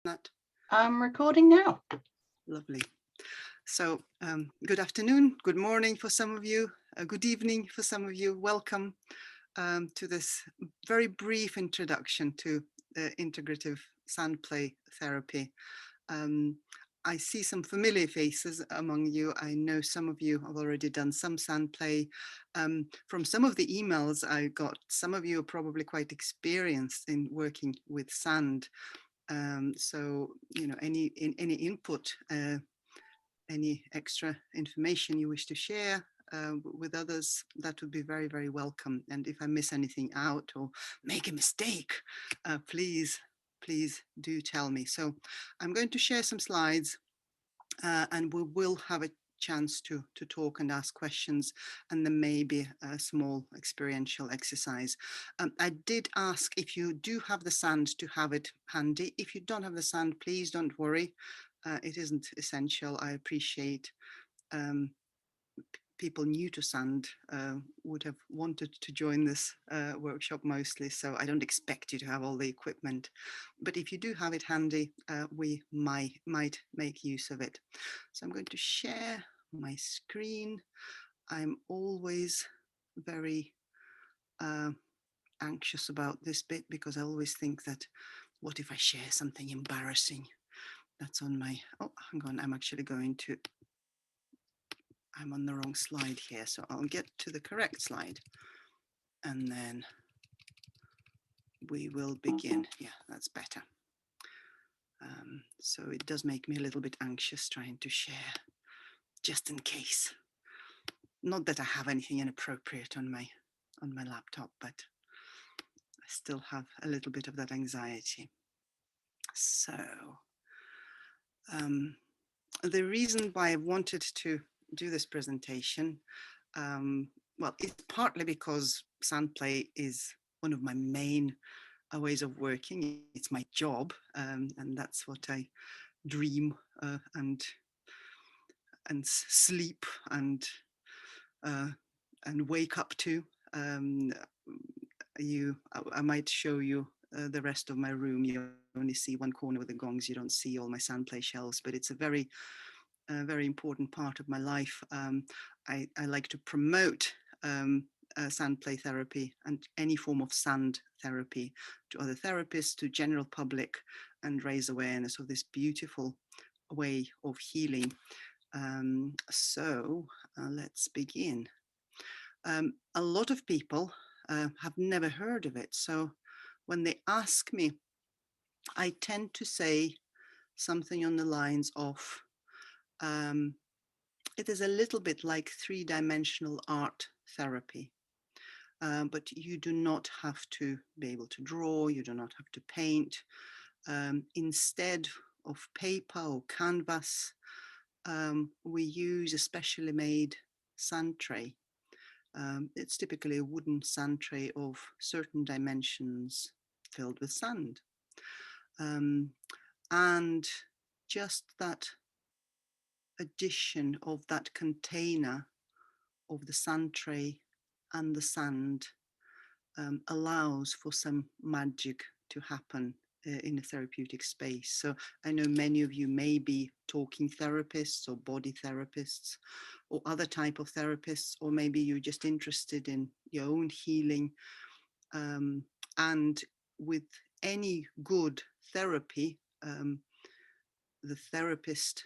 That I'm recording now. lovely. So, good afternoon, good morning for some of you, good evening for some of you. Welcome to this very brief introduction to integrative Sandplay therapy. Um, I see some familiar faces among you. I know some of you have already done some Sandplay. From some of the emails I got, some of you are probably quite experienced in working with sand. So, any input, any extra information you wish to share with others, that would be very, very welcome. And if I miss anything out or make a mistake, please do tell me. So I'm going to share some slides and we will have a chance to talk and ask questions, and there may be a small experiential exercise. I did ask if you do have the sand to have it handy. If you don't have the sand, please don't worry. It isn't essential. I appreciate um, people new to sand would have wanted to join this workshop mostly, so I don't expect you to have all the equipment. But if you do have it handy, we might make use of it. So I'm going to share my screen. I'm always very uh, anxious about this bit because I always think that, what if I share something embarrassing? That's on my, oh, hang on, I'm on the wrong slide here, so I'll get to the correct slide and then we will begin. Yeah, that's better. So it does make me a little bit anxious trying to share, just in case. Not that I have anything inappropriate on my laptop, but I still have a little bit of that anxiety. So the reason why I wanted to do this presentation, well, it's partly because Sandplay is one of my main ways of working. It's my job, and that's what I dream and sleep uh, and wake up to. Um, I might show you the rest of my room. You only see one corner with the gongs. You don't see all my Sandplay shelves, but it's a very important part of my life. I like to promote Sandplay therapy and any form of sand therapy to other therapists, to general public, and raise awareness of this beautiful way of healing. So let's begin. A lot of people have never heard of it. So when they ask me, I tend to say something on the lines of, um, it is a little bit like three-dimensional art therapy, but you do not have to be able to draw, you do not have to paint. Instead of paper or canvas, we use a specially made sand tray. It's typically a wooden sand tray of certain dimensions filled with sand. Um, and just that addition of that container of the sand tray and the sand allows for some magic to happen in a therapeutic space. So I know many of you may be talking therapists or body therapists or other type of therapists, or maybe you're just interested in your own healing. And with any good therapy, the therapist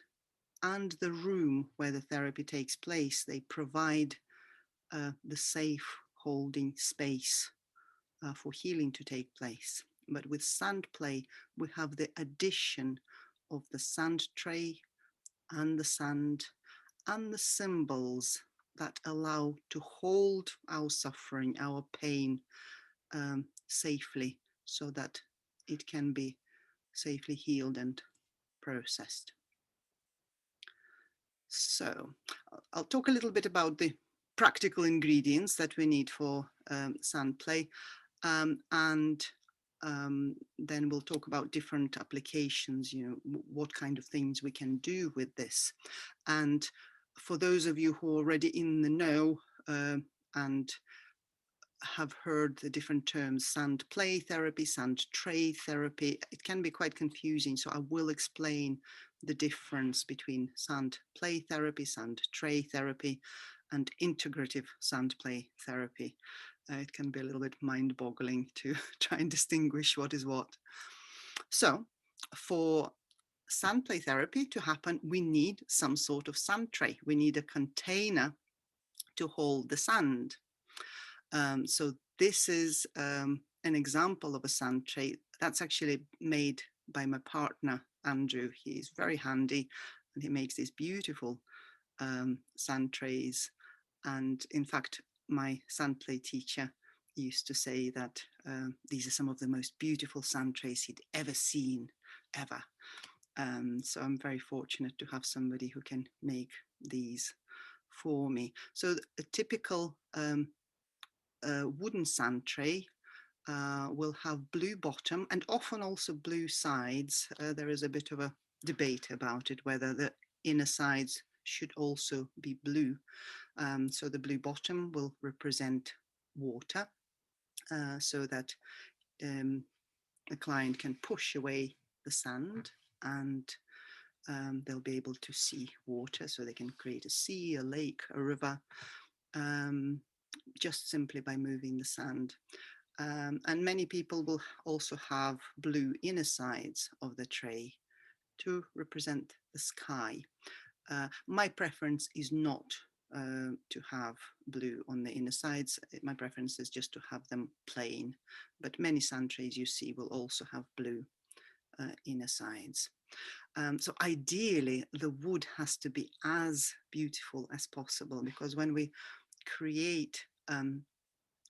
and the room where the therapy takes place, they provide the safe holding space for healing to take place. But with Sandplay, we have the addition of the sand tray and the sand and the symbols that allow to hold our suffering, our pain safely, so that it can be safely healed and processed. So I'll talk a little bit about the practical ingredients that we need for Sandplay, and then we'll talk about different applications, what kind of things we can do with this. And for those of you who are already in the know and have heard the different terms: sand play therapy, sand tray therapy. It can be quite confusing, so I will explain the difference between sand play therapy, sand tray therapy, and integrative sand play therapy. It can be a little bit mind-boggling to try and distinguish what is what. So for sand play therapy to happen, we need some sort of sand tray. We need a container to hold the sand. So this is an example of a sand tray that's actually made by my partner, Andrew. He's very handy and he makes these beautiful sand trays. And in fact, my Sandplay teacher used to say that these are some of the most beautiful sand trays he'd ever seen, ever. So I'm very fortunate to have somebody who can make these for me. So a typical wooden sand tray will have blue bottom and often also blue sides. There is a bit of a debate about it, whether the inner sides should also be blue. So the blue bottom will represent water, so that the client can push away the sand, and they'll be able to see water, so they can create a sea, a lake, a river, just simply by moving the sand. And many people will also have blue inner sides of the tray to represent the sky. My preference is not to have blue on the inner sides. My preference is just to have them plain, but many sand trays you see will also have blue inner sides. So ideally the wood has to be as beautiful as possible, because when we create a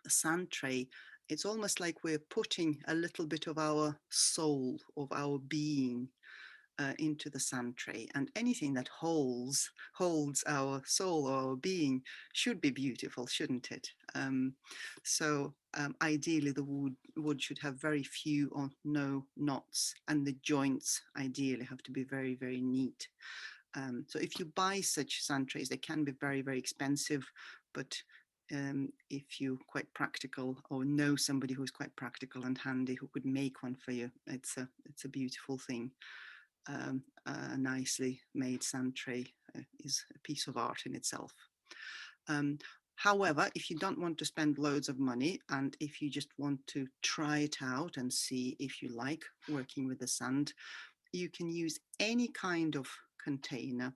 sand tray, it's almost like we're putting a little bit of our soul, of our being, into the sand tray, and anything that holds our soul or our being should be beautiful, shouldn't it? So ideally the wood should have very few or no knots, and the joints ideally have to be very, very neat. So if you buy such sand trays, they can be very, very expensive, but if you're quite practical or know somebody who's quite practical and handy who could make one for you, it's a beautiful thing. A nicely made sand tray is a piece of art in itself. However, if you don't want to spend loads of money, and if you just want to try it out and see if you like working with the sand, you can use any kind of container,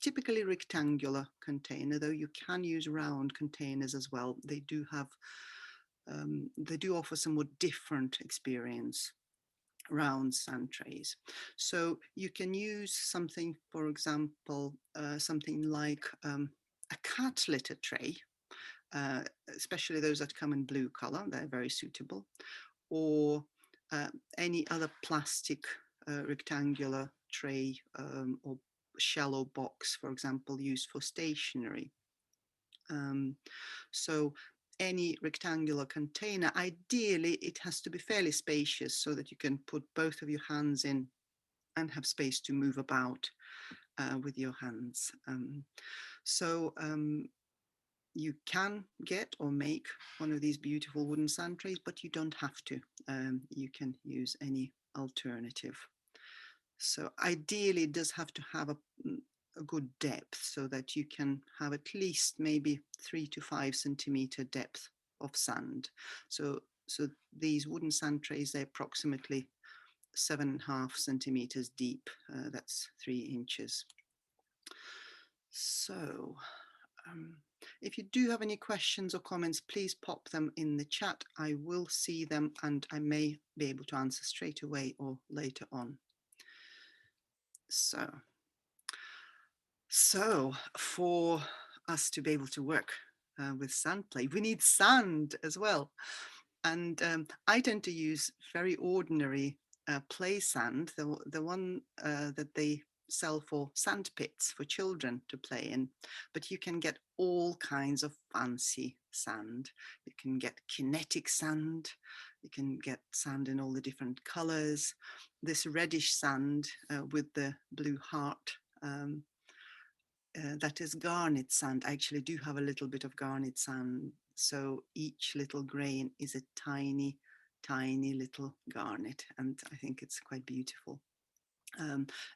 typically rectangular container, though you can use round containers as well. They do offer somewhat different experience, round sand trays. So you can use something, for example, something like a cat litter tray, especially those that come in blue color, they're very suitable, or any other plastic rectangular tray, or shallow box, for example, used for stationery. So any rectangular container, ideally it has to be fairly spacious so that you can put both of your hands in and have space to move about with your hands. So you can get or make one of these beautiful wooden sand trays, but you don't have to. You can use any alternative. So ideally it does have to have a good depth, so that you can have at least maybe 3 to 5 centimeter depth of sand. So these wooden sand trays, they're approximately 7.5 centimeters deep. That's 3 inches. So if you do have any questions or comments, please pop them in the chat. I will see them and I may be able to answer straight away or later on. So for us to be able to work with Sandplay, we need sand as well. And I tend to use very ordinary play sand, the one that they sell for sand pits for children to play in. But you can get all kinds of fancy sand. You can get kinetic sand. You can get sand in all the different colors. This reddish sand with the blue heart, that is garnet sand. I actually do have a little bit of garnet sand So each little grain is a tiny, tiny little garnet, and I think it's quite beautiful.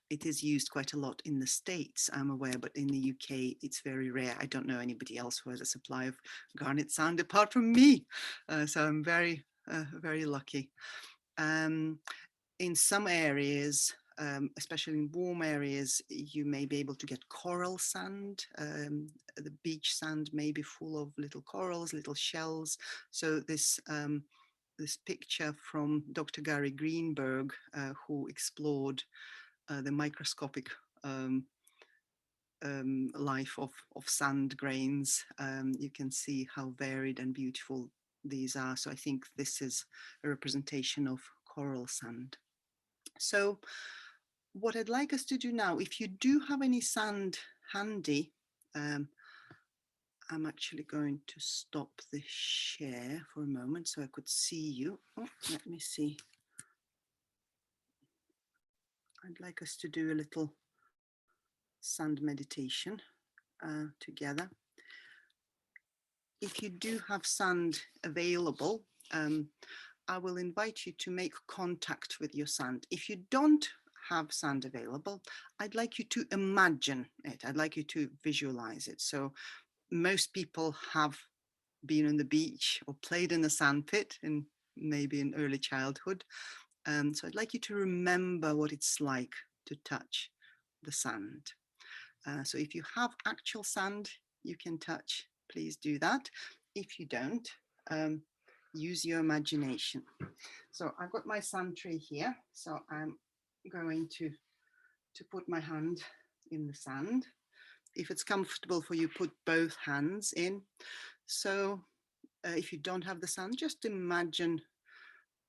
It is used quite a lot in the States, I'm aware, but in the UK it's very rare. I don't know anybody else who has a supply of garnet sand apart from me. So I'm very, very lucky. In some areas, especially in warm areas, you may be able to get coral sand. The beach sand may be full of little corals, little shells. So this picture from Dr. Gary Greenberg, who explored the microscopic um, life of sand grains. You can see how varied and beautiful these are. So I think this is a representation of coral sand. So what I'd like us to do now, if you do have any sand handy, I'm actually going to stop the share for a moment so I could see you. Oh, let me see. I'd like us to do a little sand meditation together. If you do have sand available, I will invite you to make contact with your sand. If you don't have sand available, I'd like you to imagine it. I'd like you to visualize it. So most people have been on the beach or played in a sand pit in maybe in early childhood. So I'd like you to remember what it's like to touch the sand. So if you have actual sand you can touch, please do that. If you don't, use your imagination. So I've got my sand tray here. So I'm going to put my hand in the sand. If it's comfortable for you, put both hands in. So if you don't have the sand, just imagine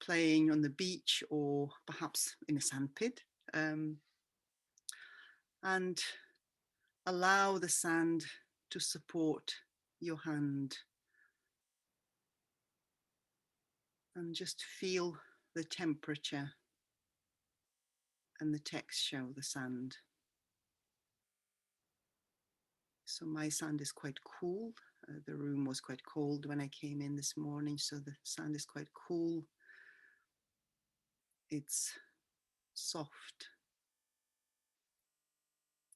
playing on the beach or perhaps in a sand pit, and allow the sand to support your hand, and just feel the temperature and the texture of the sand. So my sand is quite cool. The room was quite cold when I came in this morning, so the sand is quite cool. It's soft,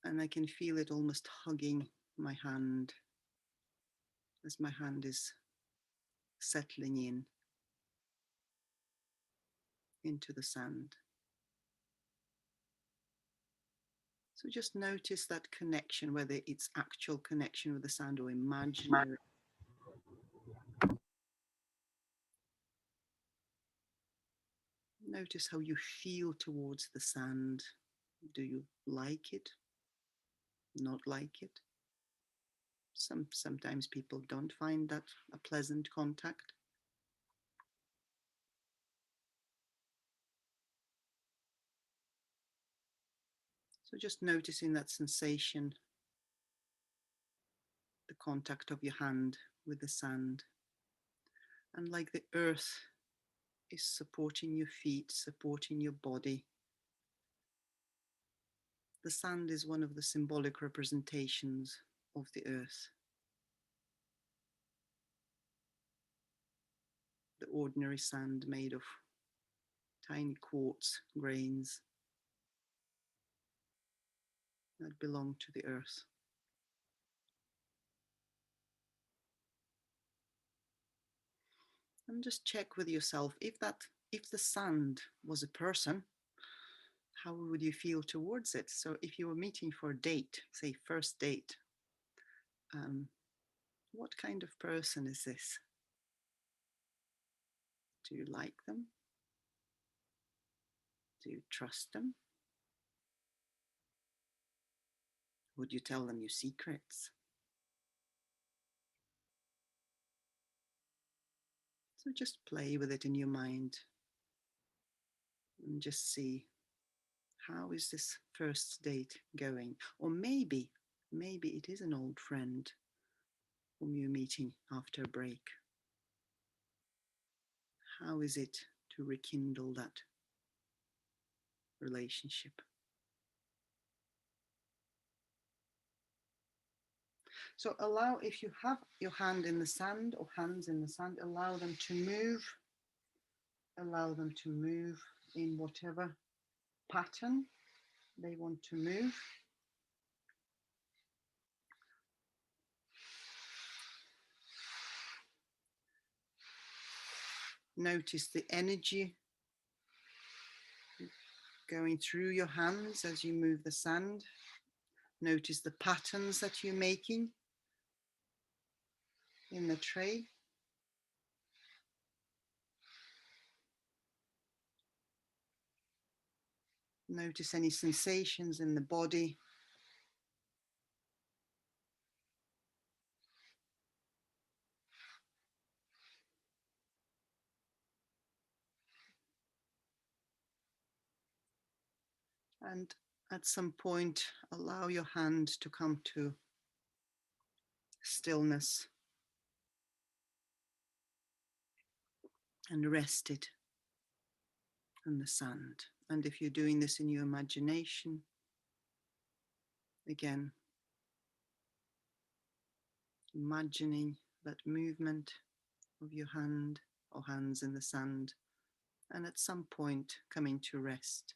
and I can feel it almost hugging my hand as my hand is settling into the sand. So just notice that connection, whether it's actual connection with the sand or imaginary. Notice how you feel towards the sand. Do you like it? Not like it? Sometimes people don't find that a pleasant contact. So just noticing that sensation, the contact of your hand with the sand. And like the earth is supporting your feet, supporting your body, the sand is one of the symbolic representations of the earth. The ordinary sand made of tiny quartz grains that belong to the earth. And just check with yourself, if the sand was a person, how would you feel towards it? So if you were meeting for a date, say first date, what kind of person is this? Do you like them? Do you trust them? Would you tell them your secrets? So just play with it in your mind and just see, how is this first date going? Or maybe it is an old friend whom you're meeting after a break. How is it to rekindle that relationship? So allow, if you have your hand in the sand or hands in the sand, allow them to move. Allow them to move in whatever pattern they want to move. Notice the energy going through your hands as you move the sand. Notice the patterns that you're making in the tray. Notice any sensations in the body. And at some point, allow your hand to come to stillness and rest it in the sand. And if you're doing this in your imagination, again, imagining that movement of your hand or hands in the sand, and at some point coming to rest.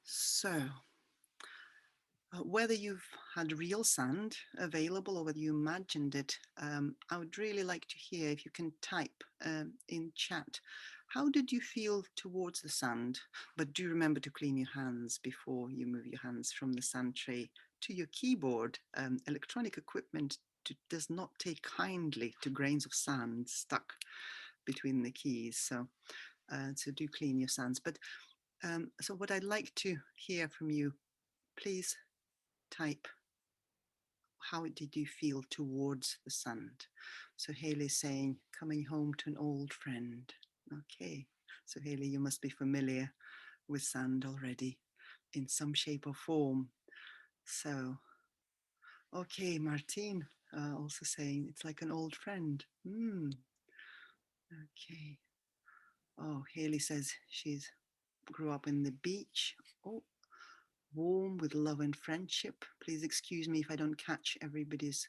So, whether you've had real sand available or whether you imagined it, I would really like to hear if you can type in chat. How did you feel towards the sand? But do remember to clean your hands before you move your hands from the sand tray to your keyboard. Electronic equipment does not take kindly to grains of sand stuck between the keys. So do clean your sands. But so what I'd like to hear from you, please type, how did you feel towards the sand? So Haley's saying, coming home to an old friend. Okay, so Haley, you must be familiar with sand already in some shape or form. So, okay, Martine also saying it's like an old friend. Okay. Oh, Haley says she's grew up in the beach. Oh, warm with love and friendship. Please excuse me if I don't catch everybody's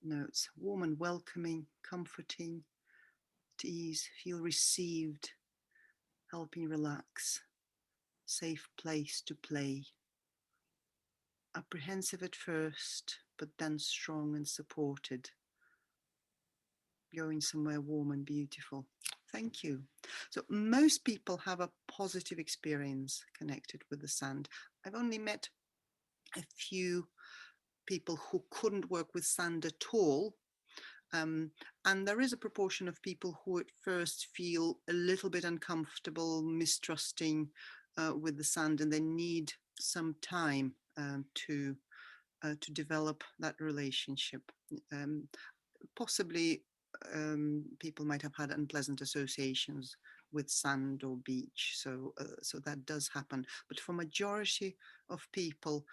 notes. Warm and welcoming, comforting, at ease, feel received, helping relax, safe place to play. Apprehensive at first, but then strong and supported. Going somewhere warm and beautiful. Thank you. So most people have a positive experience connected with the sand. I've only met a few people who couldn't work with sand at all. And there is a proportion of people who at first feel a little bit uncomfortable, mistrusting with the sand, and they need some time to develop that relationship. Possibly people might have had unpleasant associations with sand or beach, so that does happen. But for majority of people,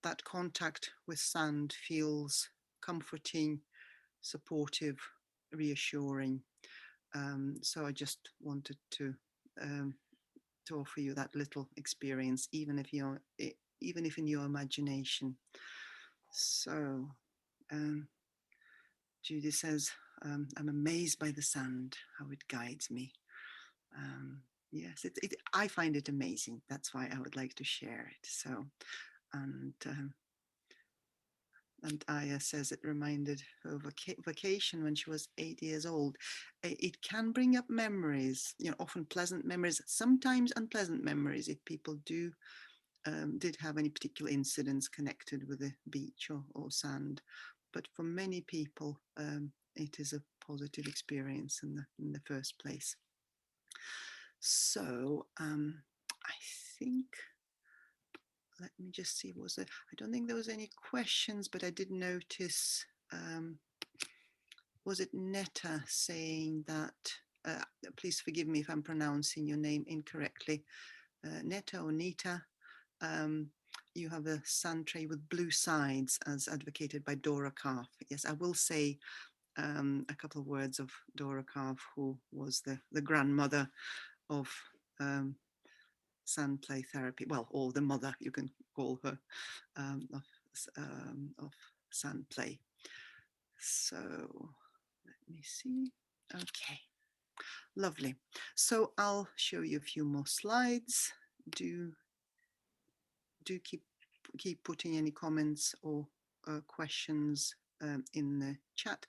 that contact with sand feels comforting, supportive, reassuring. So I just wanted to offer you that little experience, even if in your imagination. So Judy says, I'm amazed by the sand, how it guides me. Yes, I find it amazing. That's why I would like to share it. So, and Aya says it reminded her of a vacation when she was 8 years old. It can bring up memories, often pleasant memories, sometimes unpleasant memories if people did have any particular incidents connected with the beach or sand. But for many people, it is a positive experience in the first place. So I think, let me just see, I don't think there was any questions, but I did notice, was it Netta saying that, please forgive me if I'm pronouncing your name incorrectly, Netta or Nita, you have a sand tray with blue sides as advocated by Dora Karpf. Yes, I will say a couple of words of Dora Karpf, who was the grandmother of Sandplay therapy. Well, or the mother, you can call her, of Sandplay. So let me see. Okay, lovely. So I'll show you a few more slides. Do keep putting any comments or questions in the chat.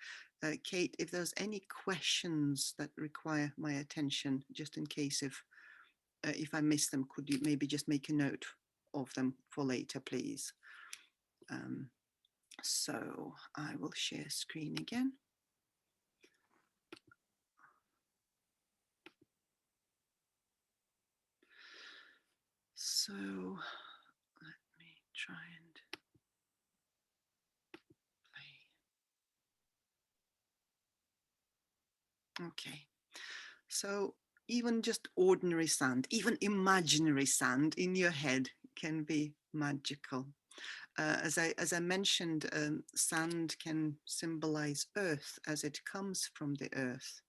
Kate, if there's any questions that require my attention, just in case if I miss them, could you maybe just make a note of them for later, please? So I will share screen again. So let me try and play. Okay. So even just ordinary sand, even imaginary sand in your head can be magical. As I mentioned, sand can symbolize earth as it comes from the earth.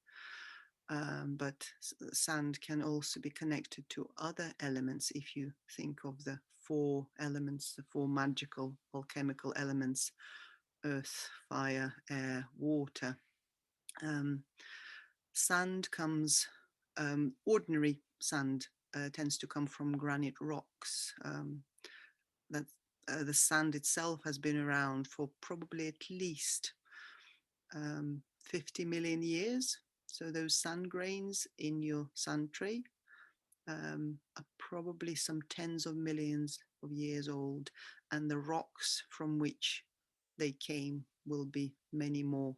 But sand can also be connected to other elements. If you think of the four elements, the four magical alchemical elements, earth, fire, air, water. Sand comes, ordinary sand tends to come from granite rocks. That the sand itself has been around for probably at least 50 million years. So those sand grains in your sand tray are probably some tens of millions of years old, and the rocks from which they came will be many more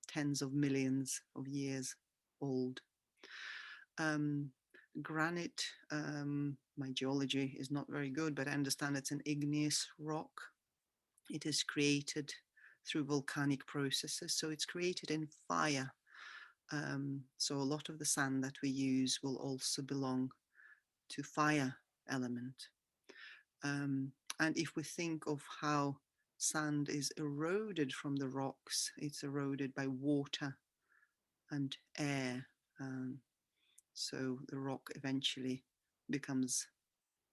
tens of millions of years old. Granite, my geology is not very good, but I understand it's an igneous rock. It is created through volcanic processes, so it's created in fire. So a lot of the sand that we use will also belong to fire element. And if we think of how sand is eroded from the rocks, it's eroded by water and air. So the rock eventually becomes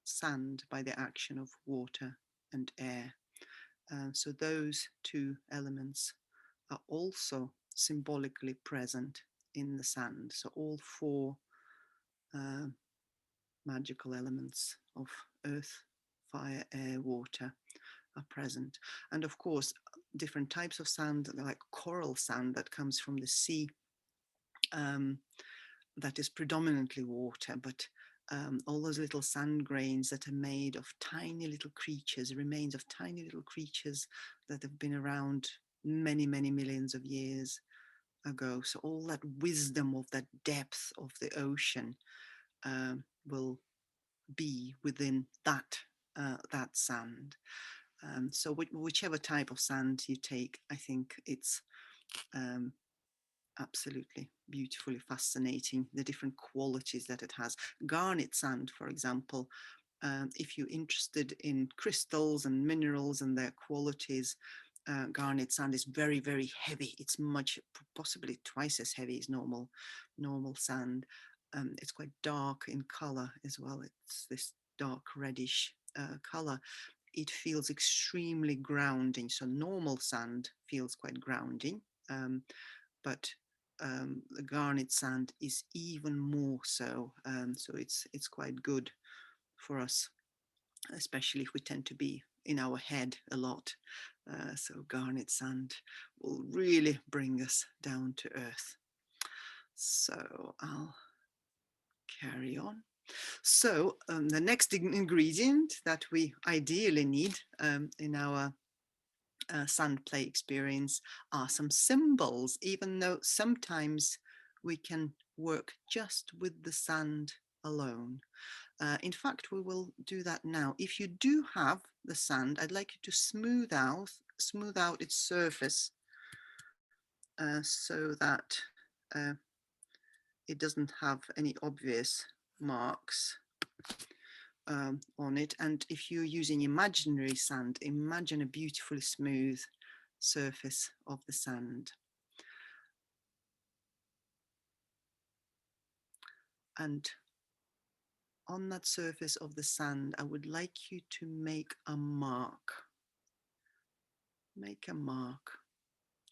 sand by the action of water and air. So those two elements are also symbolically present in the sand. So all four magical elements of earth, fire, air, water are present. And of course, different types of sand, like coral sand that comes from the sea, that is predominantly water, but all those little sand grains that are made of tiny little creatures, remains of tiny little creatures that have been around many, many millions of years ago. So all that wisdom of that depth of the ocean will be within that sand. So whichever type of sand you take, I think it's absolutely beautifully fascinating, the different qualities that it has. Garnet sand, for example, if you're interested in crystals and minerals and their qualities, garnet sand is very, very heavy. It's possibly twice as heavy as normal sand. It's quite dark in color as well. It's this dark reddish color. It feels extremely grounding. So normal sand feels quite grounding, but the garnet sand is even more so. So it's quite good for us, especially if we tend to be in our head a lot. So garnet sand will really bring us down to earth. So I'll carry on. So the next ingredient that we ideally need in our Sandplay experience are some symbols, even though sometimes we can work just with the sand alone. In fact, we will do that now. If you do have the sand, I'd like you to smooth out its surface so that it doesn't have any obvious marks. on it. And if you're using imaginary sand, imagine a beautifully smooth surface of the sand. And on that surface of the sand, I would like you to make a mark. Make a mark,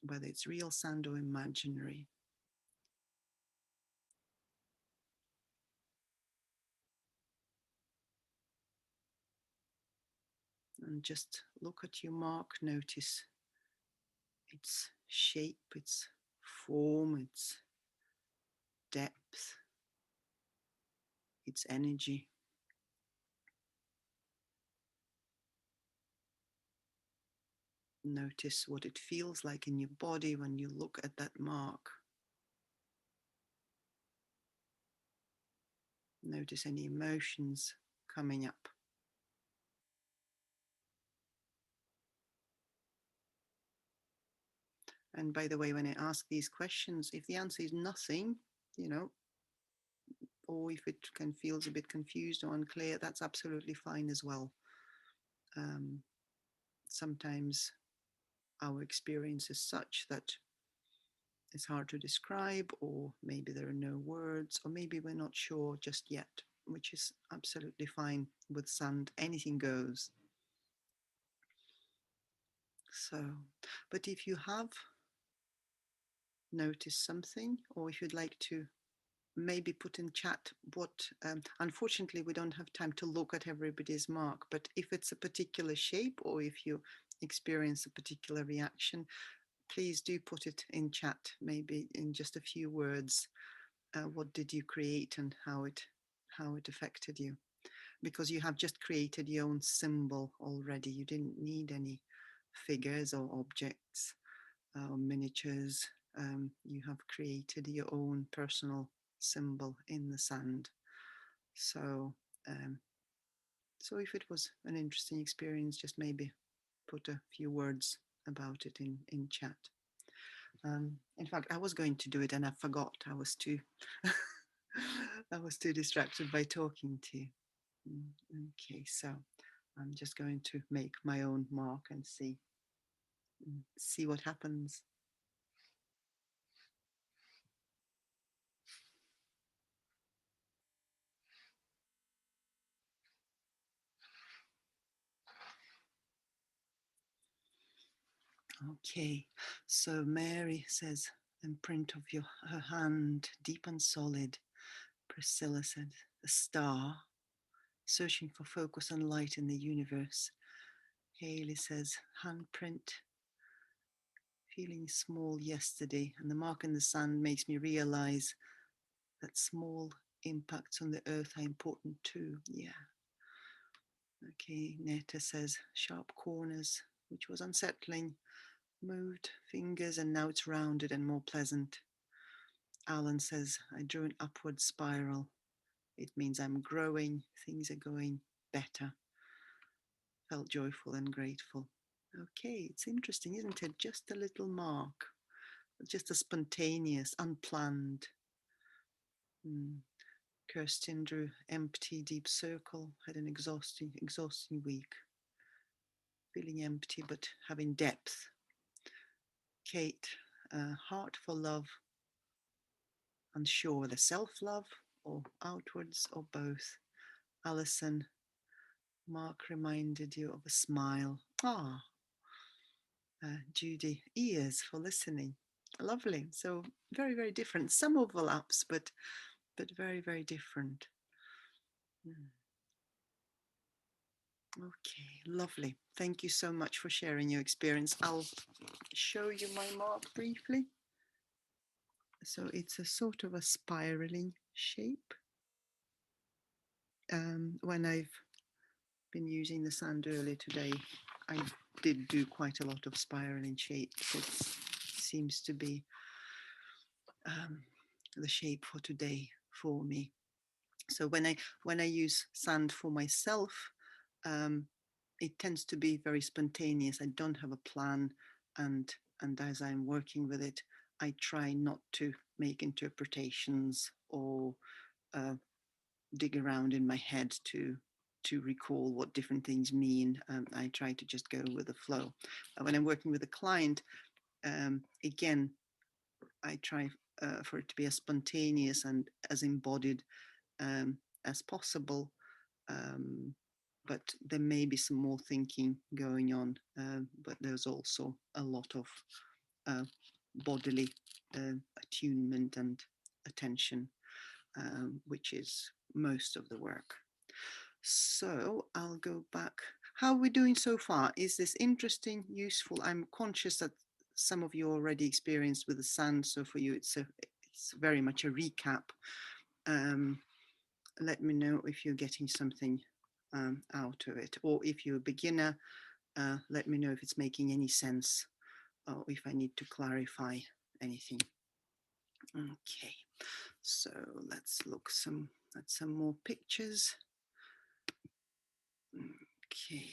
whether it's real sand or imaginary. And just look at your mark, notice its shape, its form, its depth, its energy. Notice what it feels like in your body when you look at that mark. Notice any emotions coming up. And by the way, when I ask these questions, if the answer is nothing, you know, or if it feels a bit confused or unclear, that's absolutely fine as well. Sometimes our experience is such that it's hard to describe, or maybe there are no words, or maybe we're not sure just yet, which is absolutely fine with sand. Anything goes. So, but if you have noticed something, or if you'd like to maybe put in chat what, unfortunately, we don't have time to look at everybody's mark, but if it's a particular shape or if you experience a particular reaction, please do put it in chat, maybe in just a few words. What did you create and how it affected you? Because you have just created your own symbol already. You didn't need any figures or objects or miniatures. You have created your own personal symbol in the sand. So, so if it was an interesting experience, just maybe put a few words about it in chat. In fact, I was going to do it and I forgot. I was too, I was too distracted by talking to you. Okay, so I'm just going to make my own mark and see what happens. Okay, so Mary says, imprint of her hand, deep and solid. Priscilla said, a star, searching for focus and light in the universe. Haley says, handprint, feeling small yesterday, and the mark in the sand makes me realize that small impacts on the earth are important too. Yeah. Okay, Netta says, sharp corners, which was unsettling, moved fingers, and now it's rounded and more pleasant. Alan says, I drew an upward spiral. It means I'm growing, things are going better. Felt joyful and grateful. Okay, it's interesting, isn't it? Just a little mark, just a spontaneous, unplanned. Kirsten drew empty, deep circle, had an exhausting week. Feeling empty, but having depth. Kate, heart for love, unsure whether self-love or outwards or both. Alison, Mark reminded you of a smile. Ah, Judy, ears for listening. Lovely. So very, very different. Some overlaps, but very, very different. Okay, lovely. Thank you so much for sharing your experience. I'll show you my mark briefly. So it's a sort of a spiraling shape. When I've been using the sand earlier today, I did do quite a lot of spiraling shapes. It seems to be the shape for today for me. So when I use sand for myself, it tends to be very spontaneous. I don't have a plan, and as I'm working with it, I try not to make interpretations or dig around in my head to to recall what different things mean. I try to just go with the flow. When I'm working with a client, again, I try for it to be as spontaneous and as embodied as possible. Um, but there may be some more thinking going on, but there's also a lot of uh, bodily attunement and attention, which is most of the work. So I'll go back. How are we doing so far? Is this interesting, useful? I'm conscious that some of you already experienced with the sand, so for you it's very much a recap. Um, Let me know if you're getting something out of it, or if you're a beginner, let me know if it's making any sense, or if I need to clarify anything. Okay, so let's look at some more pictures. Okay.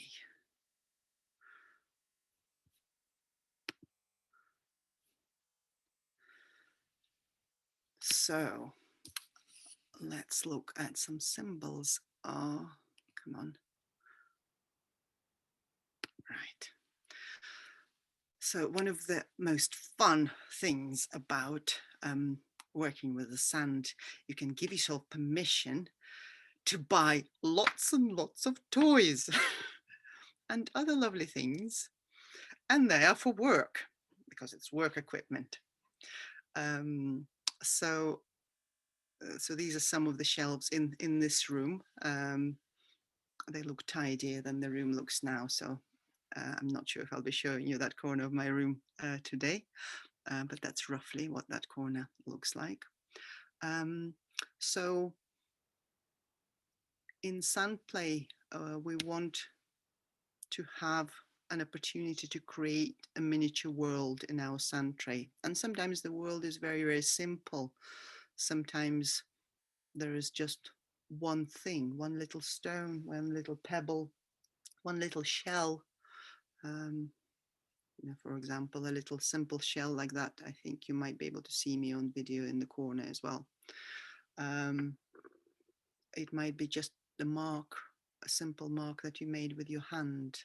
So let's look at some symbols. Oh, come on. Right. So one of the most fun things about working with the sand, you can give yourself permission to buy lots and lots of toys and other lovely things. And they are for work because it's work equipment. Um, so so these are some of the shelves in this room. They look tidier than the room looks now. So I'm not sure if I'll be showing you that corner of my room today, but that's roughly what that corner looks like. So in Sandplay, we want to have an opportunity to create a miniature world in our sand tray. And sometimes the world is very, very simple. Sometimes there is just one thing, one little stone, one little pebble, one little shell. Um, for example, a little simple shell like that. I think you might be able to see me on video in the corner as well. Um, it might be just the mark, a simple mark that you made with your hand.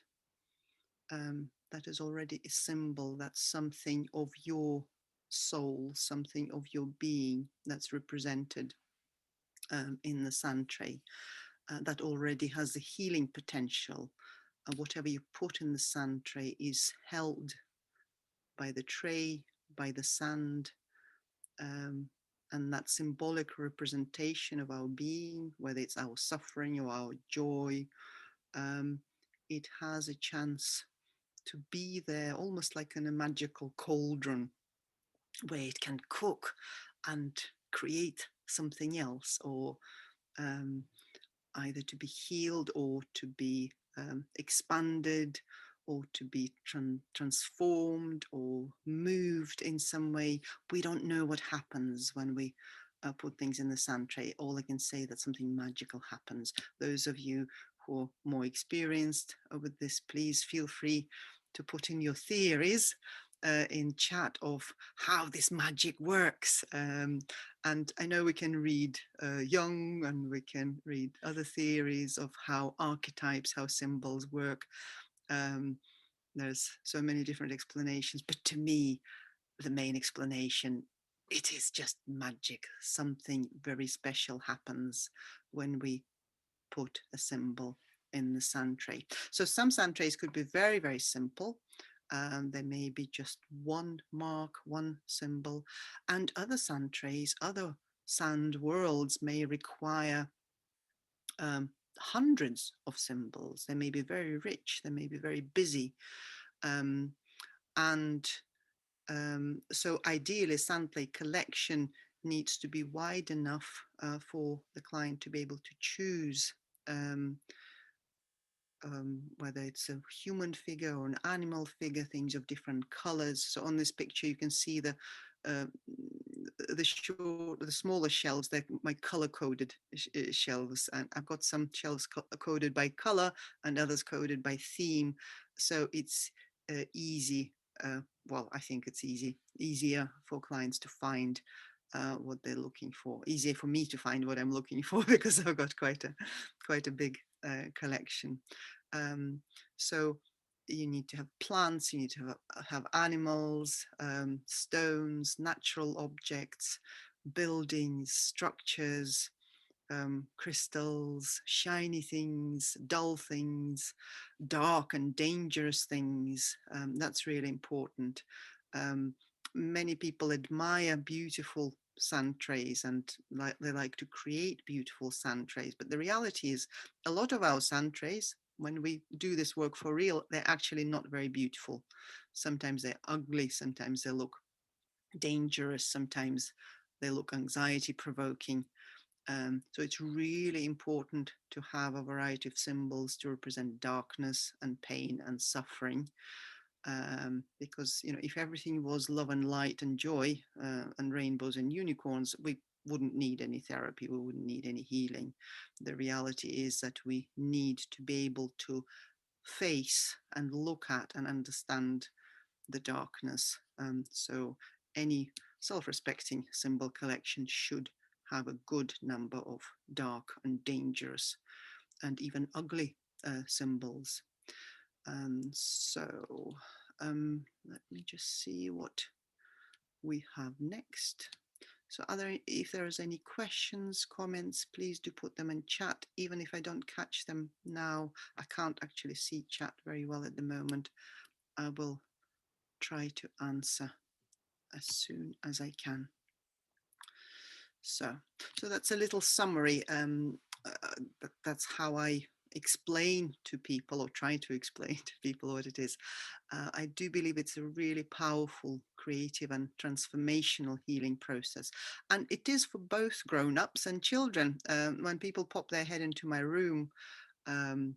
That is already a symbol. That's something of your soul, something of your being that's represented in the sand tray. That already has the healing potential. Whatever you put in the sand tray is held by the tray, by the sand, and that symbolic representation of our being, whether it's our suffering or our joy, it has a chance to be there almost like in a magical cauldron where it can cook and create something else, or um, either to be healed or to be expanded or to be transformed or moved in some way. We don't know what happens when we put things in the sand tray. All I can say that something magical happens. Those of you who are more experienced with this, please feel free to put in your theories in chat of how this magic works. And I know we can read Jung, and we can read other theories of how archetypes, how symbols work. There's so many different explanations, but to me, the main explanation, it is just magic. Something very special happens when we put a symbol in the sand tray. So some sand trays could be very, very simple. There may be just one mark, one symbol, and other sand trays, other sand worlds may require hundreds of symbols. They may be very rich, they may be very busy. And so ideally, Sandplay collection needs to be wide enough for the client to be able to choose whether it's a human figure or an animal figure, things of different colors. So on this picture, you can see uh, the smaller shelves. They're my color-coded shelves, and I've got some shelves coded by color and others coded by theme. So it's easy. Well, I think it's easier for clients to find what they're looking for. Easier for me to find what I'm looking for because I've got quite a big collection. Um, so you need to have plants, you need to have animals, stones, natural objects, buildings, structures, crystals, shiny things, dull things, dark and dangerous things. That's really important. Um, Many people admire beautiful sand trays and they like to create beautiful sand trays. But the reality is, a lot of our sand trays, when we do this work for real, they're actually not very beautiful. Sometimes they're ugly, sometimes they look dangerous, sometimes they look anxiety provoking. So it's really important to have a variety of symbols to represent darkness and pain and suffering. Because, you know, if everything was love and light and joy and rainbows and unicorns, we wouldn't need any therapy, we wouldn't need any healing. The reality is that we need to be able to face and look at and understand the darkness. So any self-respecting symbol collection should have a good number of dark and dangerous and even ugly symbols. So let me just see what we have next. So if there's any questions, comments, please do put them in chat. Even if I don't catch them now, I can't actually see chat very well at the moment. I will try to answer as soon as I can. So that's a little summary. That's how I explain to people, or try to explain to people, what it is. I do believe it's a really powerful, creative and transformational healing process. And it is for both grown-ups and children. When people pop their head into my room, um,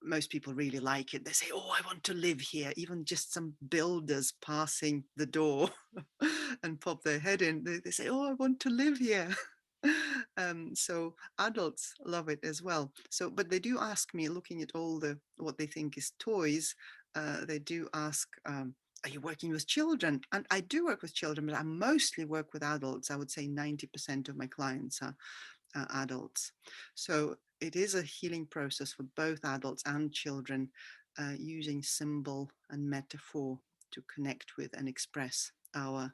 most people really like it. They say, oh, I want to live here. Even just some builders passing the door and pop their head in, they say, oh, I want to live here. So adults love it as well. So, but they do ask me, looking at all the what they think is toys, they do ask, are you working with children? And I do work with children, but I mostly work with adults. I would say 90% of my clients are adults. So it is a healing process for both adults and children, using symbol and metaphor to connect with and express our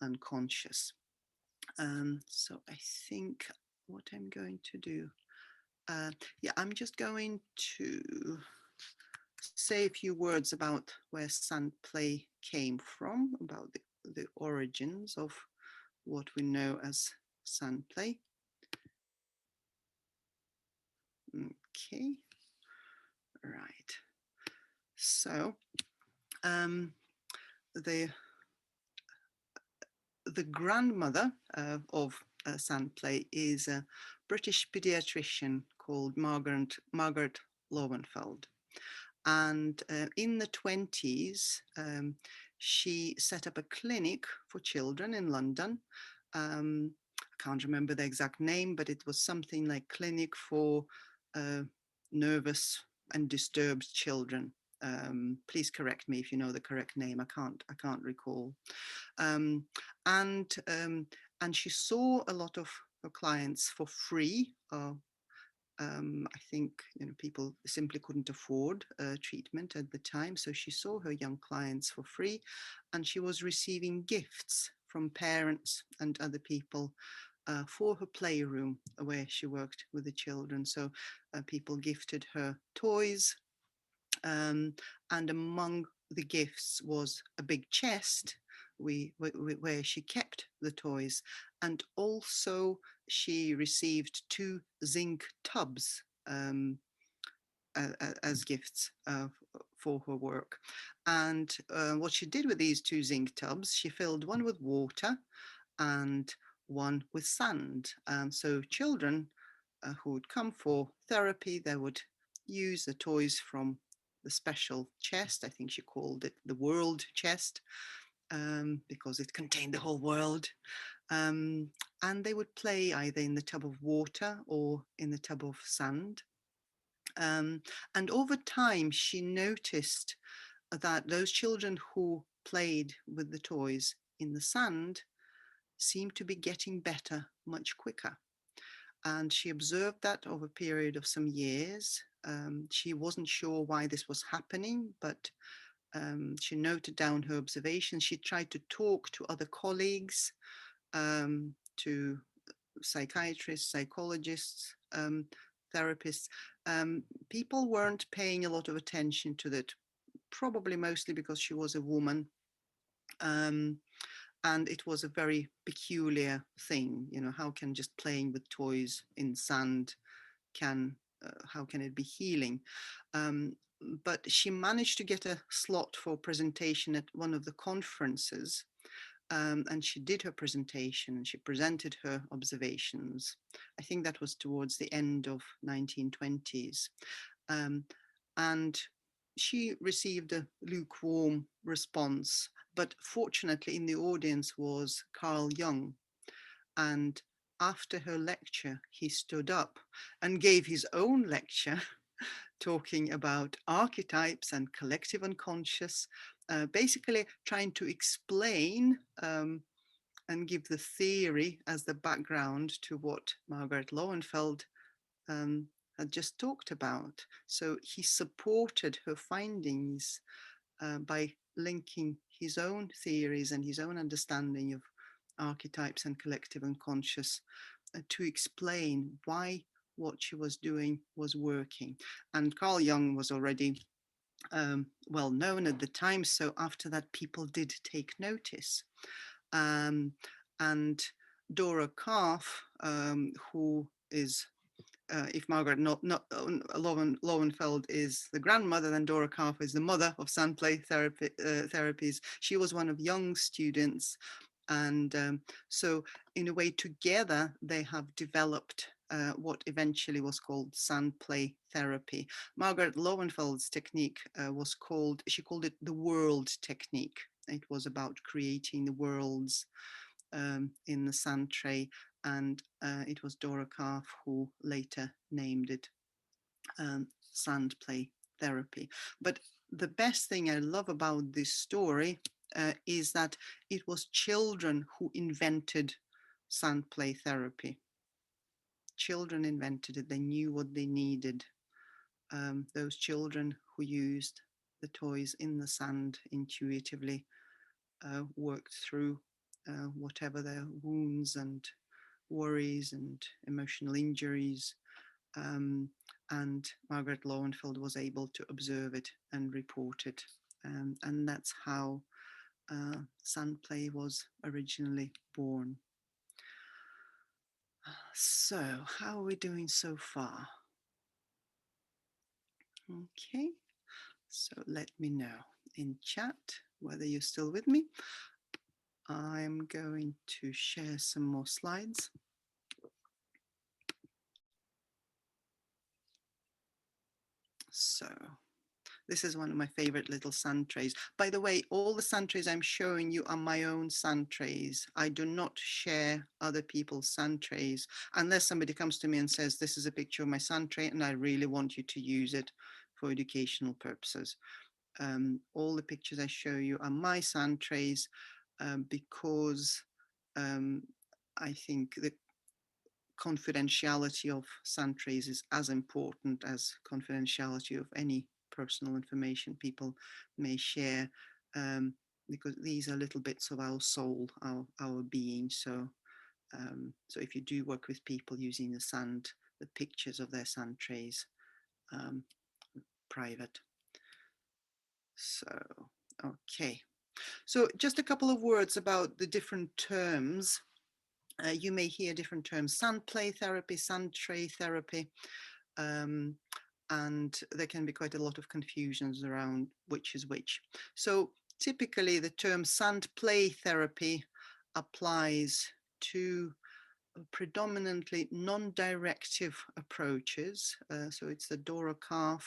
unconscious. So I think what I'm going to do, yeah, I'm just going to say a few words about where Sandplay came from, about the origins of what we know as Sandplay. Okay, right. So the grandmother of Sandplay is a British pediatrician called Margaret Lowenfeld. And in the 20s, she set up a clinic for children in London. I can't remember the exact name, but it was something like Clinic for Nervous and Disturbed Children. Please correct me if you know the correct name. I can't recall. Um, and she saw a lot of her clients for free. I think, you know, people simply couldn't afford treatment at the time, so she saw her young clients for free, and she was receiving gifts from parents and other people for her playroom where she worked with the children. So people gifted her toys, and among the gifts was a big chest where she kept the toys, and also she received 2 zinc tubs as gifts for her work. And what she did with these 2 zinc tubs, she filled one with water and one with sand. So children who would come for therapy, they would use the toys from the special chest. I think she called it the world chest, because it contained the whole world. And they would play either in the tub of water or in the tub of sand. And over time, she noticed that those children who played with the toys in the sand seemed to be getting better much quicker. And she observed that over a period of some years. She wasn't sure why this was happening, but she noted down her observations. She tried to talk to other colleagues, to psychiatrists, psychologists, therapists. People weren't paying a lot of attention to that, probably mostly because she was a woman. Um, and it was a very peculiar thing. How can just playing with toys in sand how can it be healing? Um, but she managed to get a slot for presentation at one of the conferences, and she did her presentation. She presented her observations. I think that was towards the end of 1920s. Um, and she received a lukewarm response. But fortunately, in the audience was Carl Jung. And after her lecture, he stood up and gave his own lecture talking about archetypes and collective unconscious, basically trying to explain and give the theory as the background to what Margaret Lowenfeld um, had just talked about. So he supported her findings by linking his own theories and his own understanding of archetypes and collective unconscious to explain why what she was doing was working. And Carl Jung was already well known at the time, so after that, people did take notice. Um, and Dora Karpf, who is if Margaret Lowenfeld is the grandmother, then Dora Karpf is the mother of Sandplay therapies. She was one of Jung's students. And so in a way, together, they have developed what eventually was called Sandplay therapy. Margaret Lowenfeld's technique she called it the world technique. It was about creating the worlds in the sand tray, and it was Dora Karpf who later named it sand play therapy. But the best thing I love about this story is that it was children who invented sand play therapy. Children invented it. They knew what they needed. Those children who used the toys in the sand intuitively worked through whatever their wounds and worries and emotional injuries. And Margaret Lowenfeld was able to observe it and report it. And that's how Sandplay was originally born. So, how are we doing so far? Okay, so let me know in chat whether you're still with me. I'm going to share some more slides. So this is one of my favorite little sand trays. By the way, all the sand trays I'm showing you are my own sand trays. I do not share other people's sand trays unless somebody comes to me and says, this is a picture of my sand tray and I really want you to use it for educational purposes. All the pictures I show you are my sand trays because I think the confidentiality of sand trays is as important as confidentiality of any personal information people may share, because these are little bits of our soul, our being. So so if you do work with people using the pictures of their sand trays, private. So okay, so just a couple of words about the different terms. You may hear different terms: sand play therapy, sand tray therapy. And there can be quite a lot of confusions around which is which. So typically the term sand play therapy applies to predominantly non-directive approaches. So it's the Dora Karpf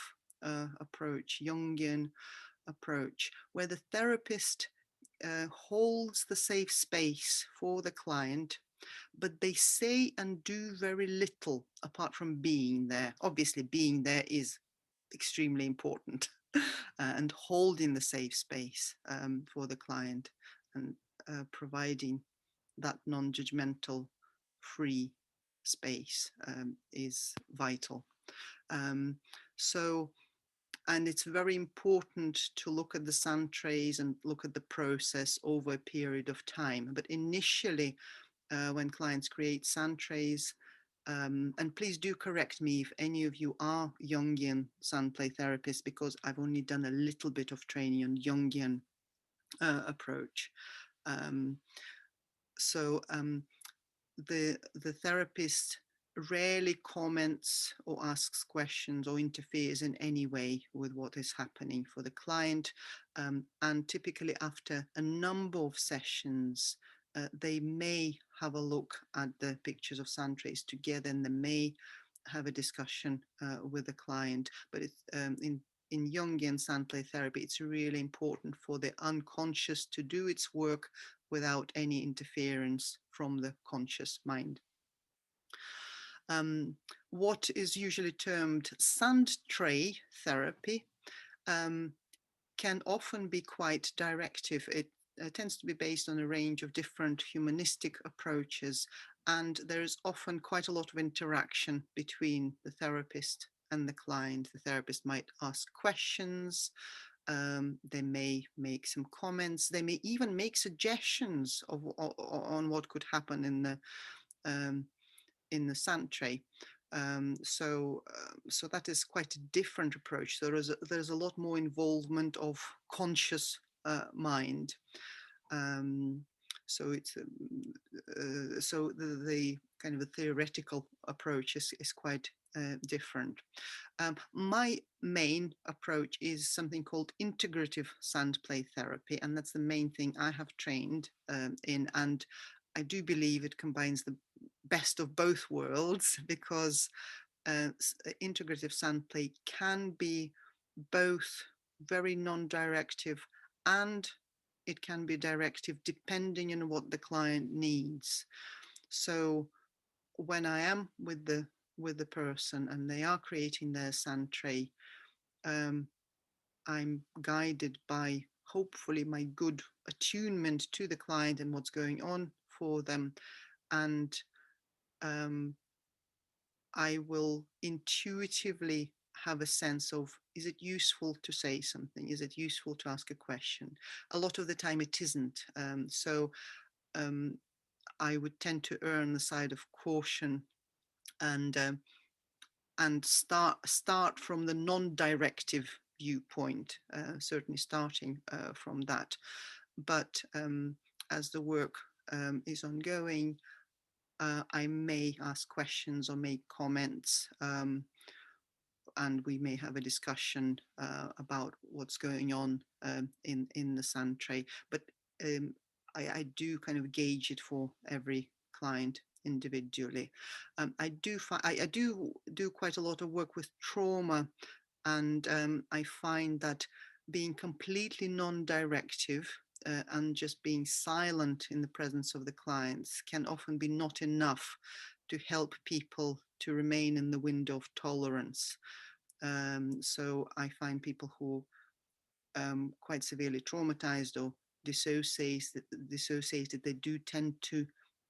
approach, Jungian approach, where the therapist holds the safe space for the client, but they say and do very little apart from being there. Obviously, being there is extremely important, and holding the safe space for the client and providing that non-judgmental, free space is vital. Um, so, and it's very important to look at the sand trays and look at the process over a period of time. But initially, when clients create sand trays, and please do correct me if any of you are Jungian Sandplay therapists, because I've only done a little bit of training on Jungian approach. Um, so the therapist rarely comments or asks questions or interferes in any way with what is happening for the client. And typically after a number of sessions, they may have a look at the pictures of sand trays together, and they may have a discussion with the client. But it's in Jungian Sandplay therapy, it's really important for the unconscious to do its work without any interference from the conscious mind. Um, what is usually termed sand tray therapy um, can often be quite directive. It tends to be based on a range of different humanistic approaches, and there is often quite a lot of interaction between the therapist and the client. The therapist might ask questions, they may make some comments, they may even make suggestions on what could happen um, in the sand tray. So that is quite a different approach. There's a lot more involvement of conscious mind. Um, so it's so the kind of a theoretical approach is quite different. My main approach is something called integrative sandplay therapy, and that's the main thing I have trained in. And I do believe it combines the best of both worlds, because integrative sandplay can be both very non-directive, and it can be directive depending on what the client needs. So when I am with the person and they are creating their sand tray, um, I'm guided by hopefully my good attunement to the client and what's going on for them. And um, I will intuitively have a sense of, is it useful to say something? Is it useful to ask a question? A lot of the time it isn't. Um, I would tend to err on the side of caution, and start from the non-directive viewpoint, certainly starting from that. But as the work is ongoing, I may ask questions or make comments, and we may have a discussion about what's going on in the sand tray. But um, I do kind of gauge it for every client individually. I do quite a lot of work with trauma, and I find that being completely non-directive and just being silent in the presence of the clients can often be not enough to help people to remain in the window of tolerance. So I find people who quite severely traumatized or dissociated, they do tend to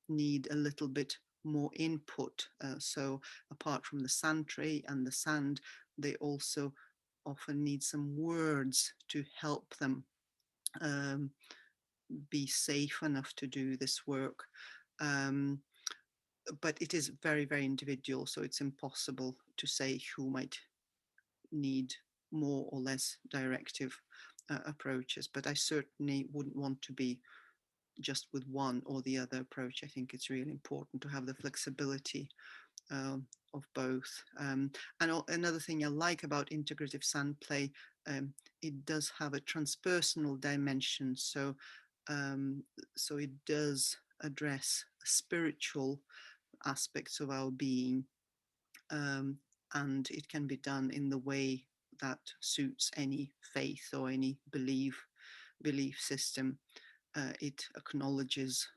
need a little bit more input. So apart from the sand tray and the sand, they also often need some words to help them um, be safe enough to do this work. Um, but it is very, very individual, so it's impossible to say who might need more or less directive approaches. But I certainly wouldn't want to be just with one or the other approach. I think it's really important to have the flexibility of both. And another thing I like about integrative sandplay, it does have a transpersonal dimension. So it does address spiritual aspects of our being, um, and it can be done in the way that suits any faith or any belief system. It acknowledges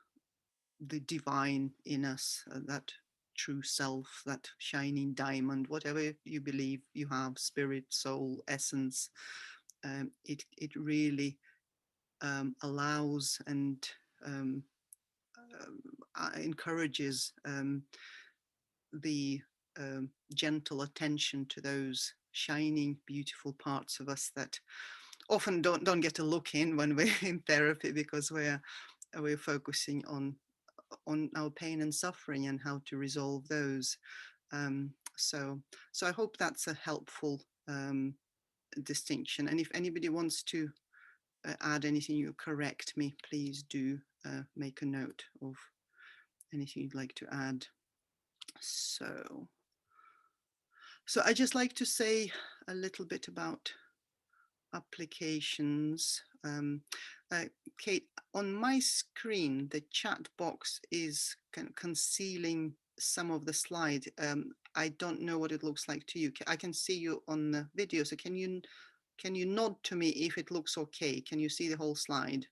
the divine in us, that true self, that shining diamond, whatever you believe you have, spirit, soul, essence. It really allows and encourages the gentle attention to those shining, beautiful parts of us that often don't get a look in when we're in therapy, because we're focusing on our pain and suffering and how to resolve those. So I hope that's a helpful distinction. And if anybody wants to add anything, you correct me, please do make a note of anything you'd like to add. So I just like to say a little bit about applications. Kate, on my screen, the chat box is concealing some of the slide. I don't know what it looks like to you. I can see you on the video, so can you nod to me if it looks okay? Can you see the whole slide?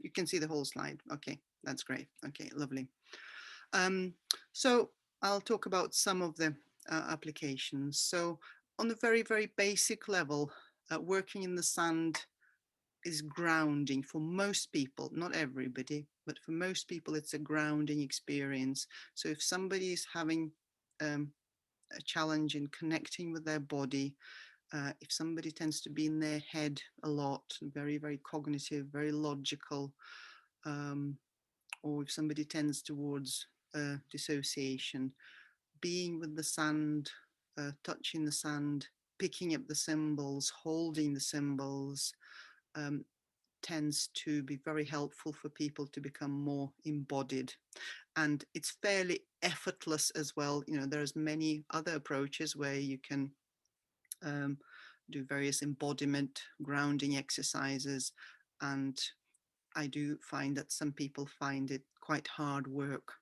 You can see the whole slide. Okay, that's great. Okay, lovely. So I'll talk about some of the applications. So on a very, very basic level, working in the sand is grounding for most people, not everybody, but for most people, it's a grounding experience. So if somebody is having a challenge in connecting with their body, if somebody tends to be in their head a lot, very, very cognitive, very logical, or if somebody tends towards dissociation, being with the sand, touching the sand, picking up the symbols, holding the symbols, um, tends to be very helpful for people to become more embodied. And it's fairly effortless as well. You know, there's many other approaches where you can do various embodiment grounding exercises, and I do find that some people find it quite hard work,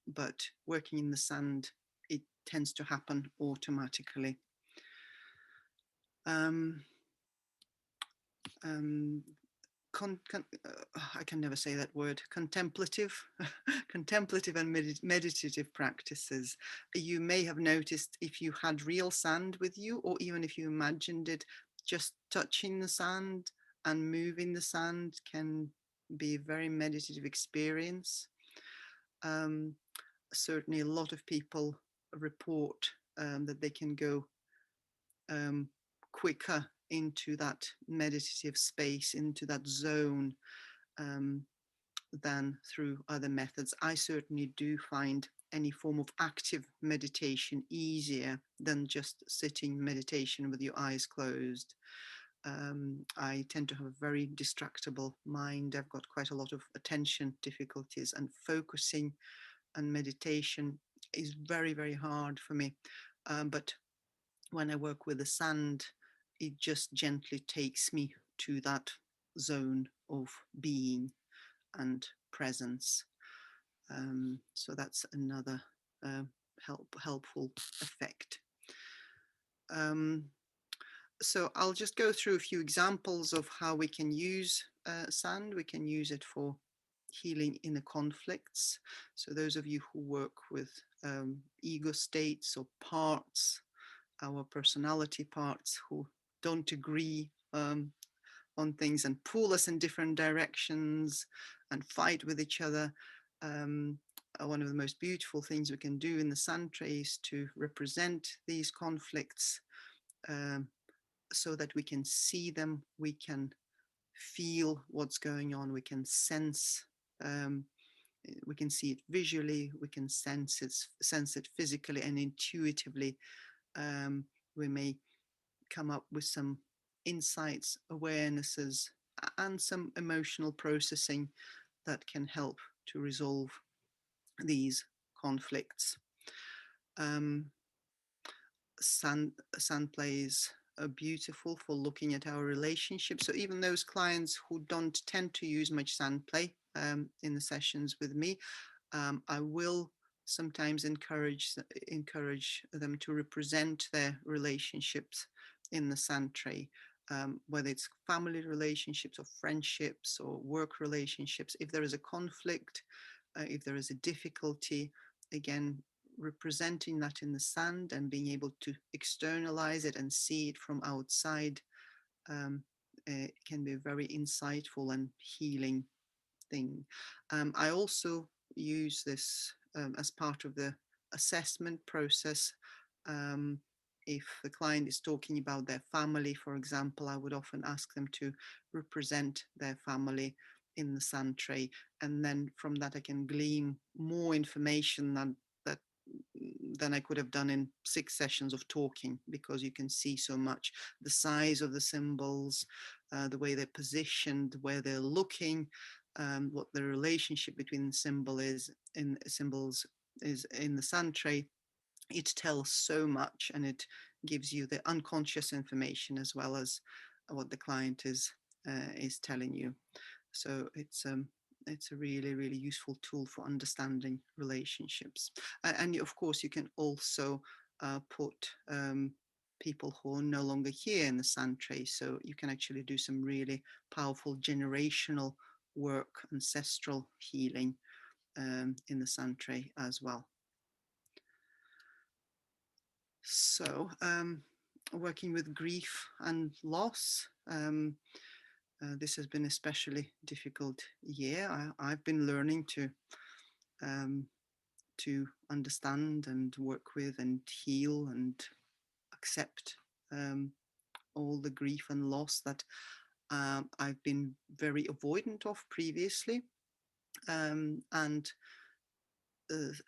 but working in the sand, it tends to happen automatically. Um, um, I can never say that word, contemplative, contemplative and meditative practices. You may have noticed if you had real sand with you, or even if you imagined it, just touching the sand and moving the sand can be a very meditative experience. Um, Certainly a lot of people report that they can go um, quicker into that meditative space, into that zone, um, than through other methods. I certainly do find any form of active meditation easier than just sitting meditation with your eyes closed. I tend to have a very distractible mind. I've got quite a lot of attention difficulties, and focusing and meditation is very, very hard for me. But when I work with the sand, it just gently takes me to that zone of being and presence. So that's another uh, helpful effect. Um, so I'll just go through a few examples of how we can use sand. We can use it for healing inner conflicts. So those of you who work with ego states or parts, our personality parts who don't agree on things and pull us in different directions and fight with each other. One of the most beautiful things we can do in the sand tray is to represent these conflicts, um, so that we can see them, we can feel what's going on, we can sense, we can see it visually, we can sense it physically and intuitively. We may come up with some insights, awarenesses, and some emotional processing that can help to resolve these conflicts. Um, Sandplay is beautiful for looking at our relationships. So even those clients who don't tend to use much Sandplay in the sessions with me, I will sometimes encourage them to represent their relationships in the sand tray, whether it's family relationships or friendships or work relationships. If there is a conflict, if there is a difficulty, again, representing that in the sand and being able to externalize it and see it from outside can be a very insightful and healing thing. I also use this as part of the assessment process. Um, if the client is talking about their family, for example, I would often ask them to represent their family in the sand tray, and then from that I can glean more information that than I could have done in 6 sessions of talking, because you can see so much: the size of the symbols, the way they're positioned, where they're looking, what the relationship between the symbols is in the sand tray. It tells so much, and it gives you the unconscious information as well as what the client is telling you. So it's a really, really useful tool for understanding relationships. And of course, you can also put people who are no longer here in the sand tray. So you can actually do some really powerful generational work, ancestral healing in the sand tray as well. So working with grief and loss. This has been especially difficult year. I've been learning um, to understand and work with and heal and accept all the grief and loss that I've been very avoidant of previously. And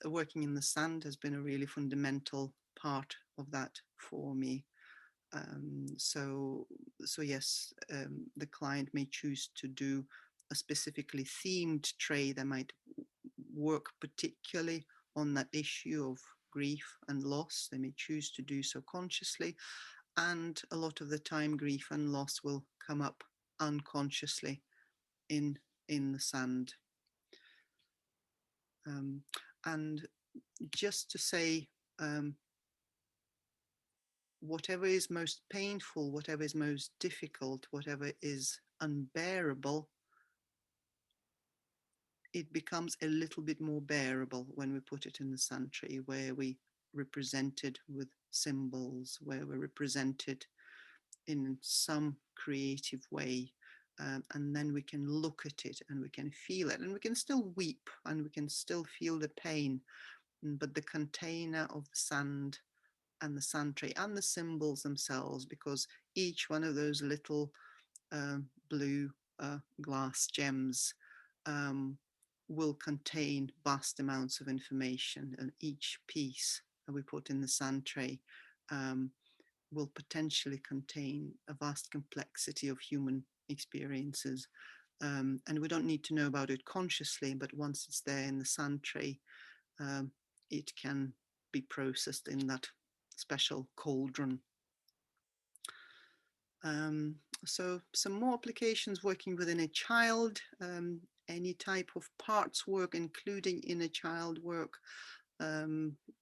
working in the sand has been a really fundamental part of that for me. So yes, the client may choose to do a specifically themed tray that might work particularly on that issue of grief and loss. They may choose to do so consciously, and a lot of the time grief and loss will come up unconsciously in the sand. And just to say, whatever is most painful, whatever is most difficult, whatever is unbearable, it becomes a little bit more bearable when we put it in the sand tray, where we represented with symbols, where we're represented in some creative way. And then we can look at it and we can feel it, and we can still weep and we can still feel the pain. But the container of the sand and the sand tray and the symbols themselves, because each one of those little blue glass gems um, will contain vast amounts of information, and each piece that we put in the sand tray um, will potentially contain a vast complexity of human experiences. And we don't need to know about it consciously, but once it's there in the sand tray, um, it can be processed in that special cauldron. Um, so some more applications: working with inner child, any type of parts work, including inner child work,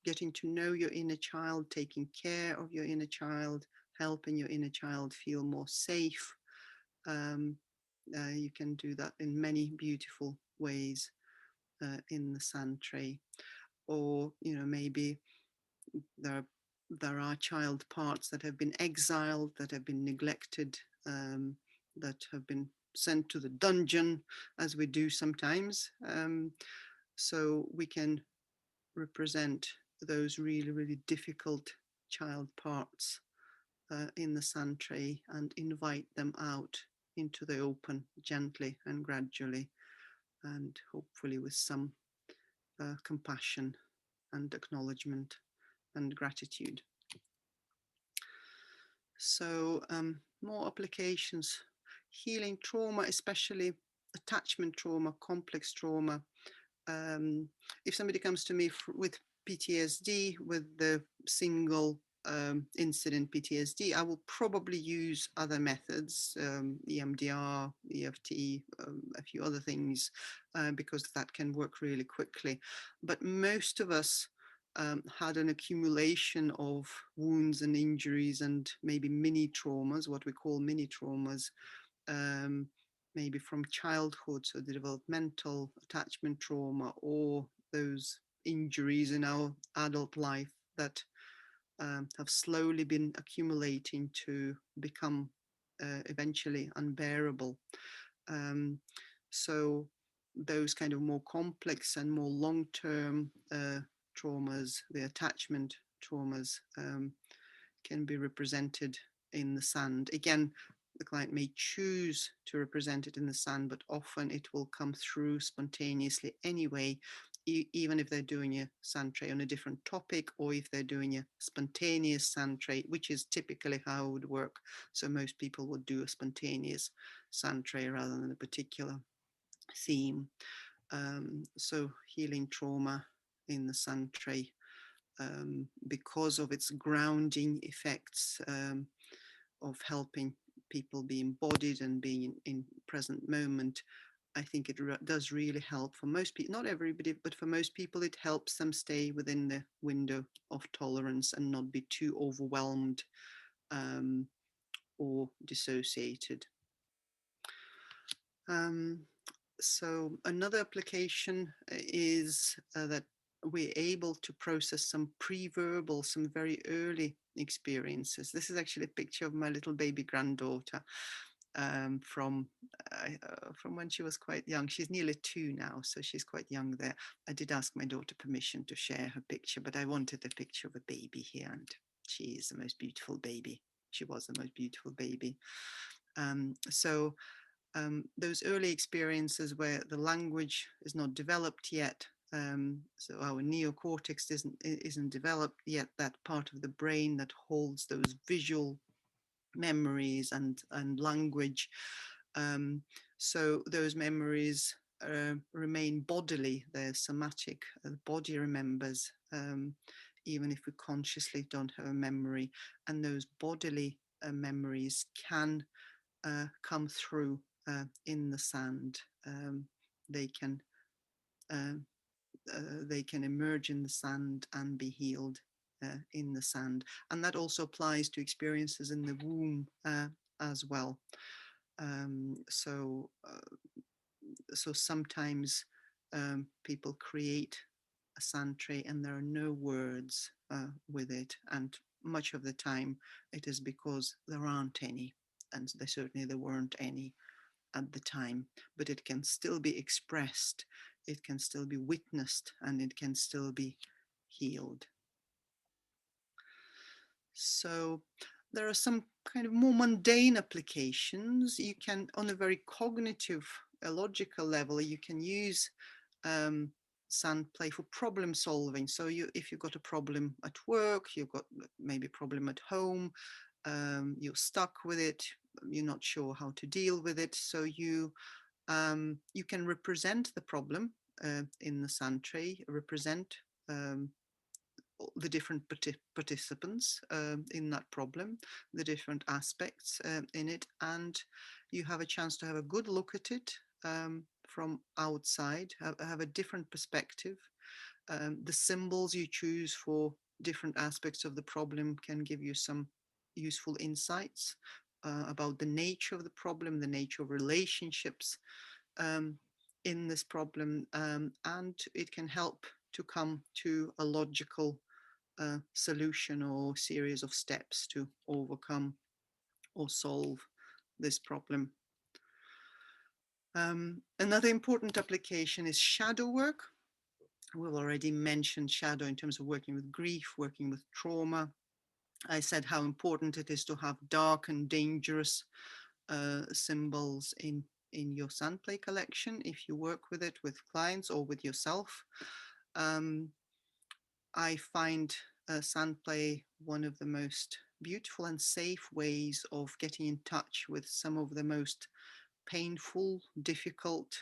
getting to know your inner child, taking care of your inner child, helping your inner child feel more safe. You can do that in many beautiful ways in the sand tray. Or, maybe there are child parts that have been exiled, that have been neglected, that have been sent to the dungeon, as we do sometimes. So we can represent those really, really difficult child parts in the sand tray and invite them out into the open gently and gradually, and hopefully with some compassion and acknowledgement and gratitude. So more applications: healing trauma, especially attachment trauma, complex trauma. If somebody comes to me with PTSD, with the single incident PTSD, I will probably use other methods, EMDR, EFT, a few other things, because that can work really quickly. But most of us had an accumulation of wounds and injuries and maybe mini traumas, what we call mini traumas, maybe from childhood, so the developmental attachment trauma, or those injuries in our adult life that have slowly been accumulating to become eventually unbearable. So those kind of more complex and more long-term traumas, the attachment traumas, can be represented in the sand. Again, the client may choose to represent it in the sand, but often it will come through spontaneously anyway, even if they're doing a sand tray on a different topic, or if they're doing a spontaneous sand tray, which is typically how it would work. So most people would do a spontaneous sand tray rather than a particular theme. So healing trauma in the sand tray, because of its grounding effects, of helping people be embodied and being in present moment. I think it does really help for most people, not everybody, but for most people, it helps them stay within the window of tolerance and not be too overwhelmed, um, or dissociated. Um, so another application is that we're able to process some pre-verbal, some very early experiences. This is actually a picture of my little baby granddaughter, from when she was quite young. She's nearly 2 now, so she's quite young there. I did ask my daughter permission to share her picture, but I wanted a picture of a baby here, and she is the most beautiful baby. She was the most beautiful baby. So those early experiences where the language is not developed yet, so our neocortex isn't developed yet, that part of the brain that holds those visual memories and language. So those memories remain bodily, they're somatic, the body remembers, even if we consciously don't have a memory. And those bodily memories can come through in the sand. They can uh, they can emerge in the sand and be healed in the sand. And that also applies to experiences in the womb as well. So sometimes people create a sand tray and there are no words with it, and much of the time it is because there aren't any, and there weren't any at the time, but it can still be expressed, it can still be witnessed, and it can still be healed. So there are some kind of more mundane applications. You can, on a very cognitive, logical level, you can use Sandplay for problem solving. So if you've got a problem at work, you've got maybe a problem at home, you're stuck with it, you're not sure how to deal with it. So you can represent the problem in the sand tray, represent um, the different participants in that problem, the different aspects in it, and you have a chance to have a good look at it from outside, have a different perspective. The symbols you choose for different aspects of the problem can give you some useful insights about the nature of the problem, the nature of relationships um, in this problem, and it can help to come to a logical solution or series of steps to overcome or solve this problem. Another important application is shadow work. We've already mentioned shadow in terms of working with grief, working with trauma. I said how important it is to have dark and dangerous symbols in your Sandplay collection if you work with it with clients or with yourself. I find Sandplay one of the most beautiful and safe ways of getting in touch with some of the most painful, difficult,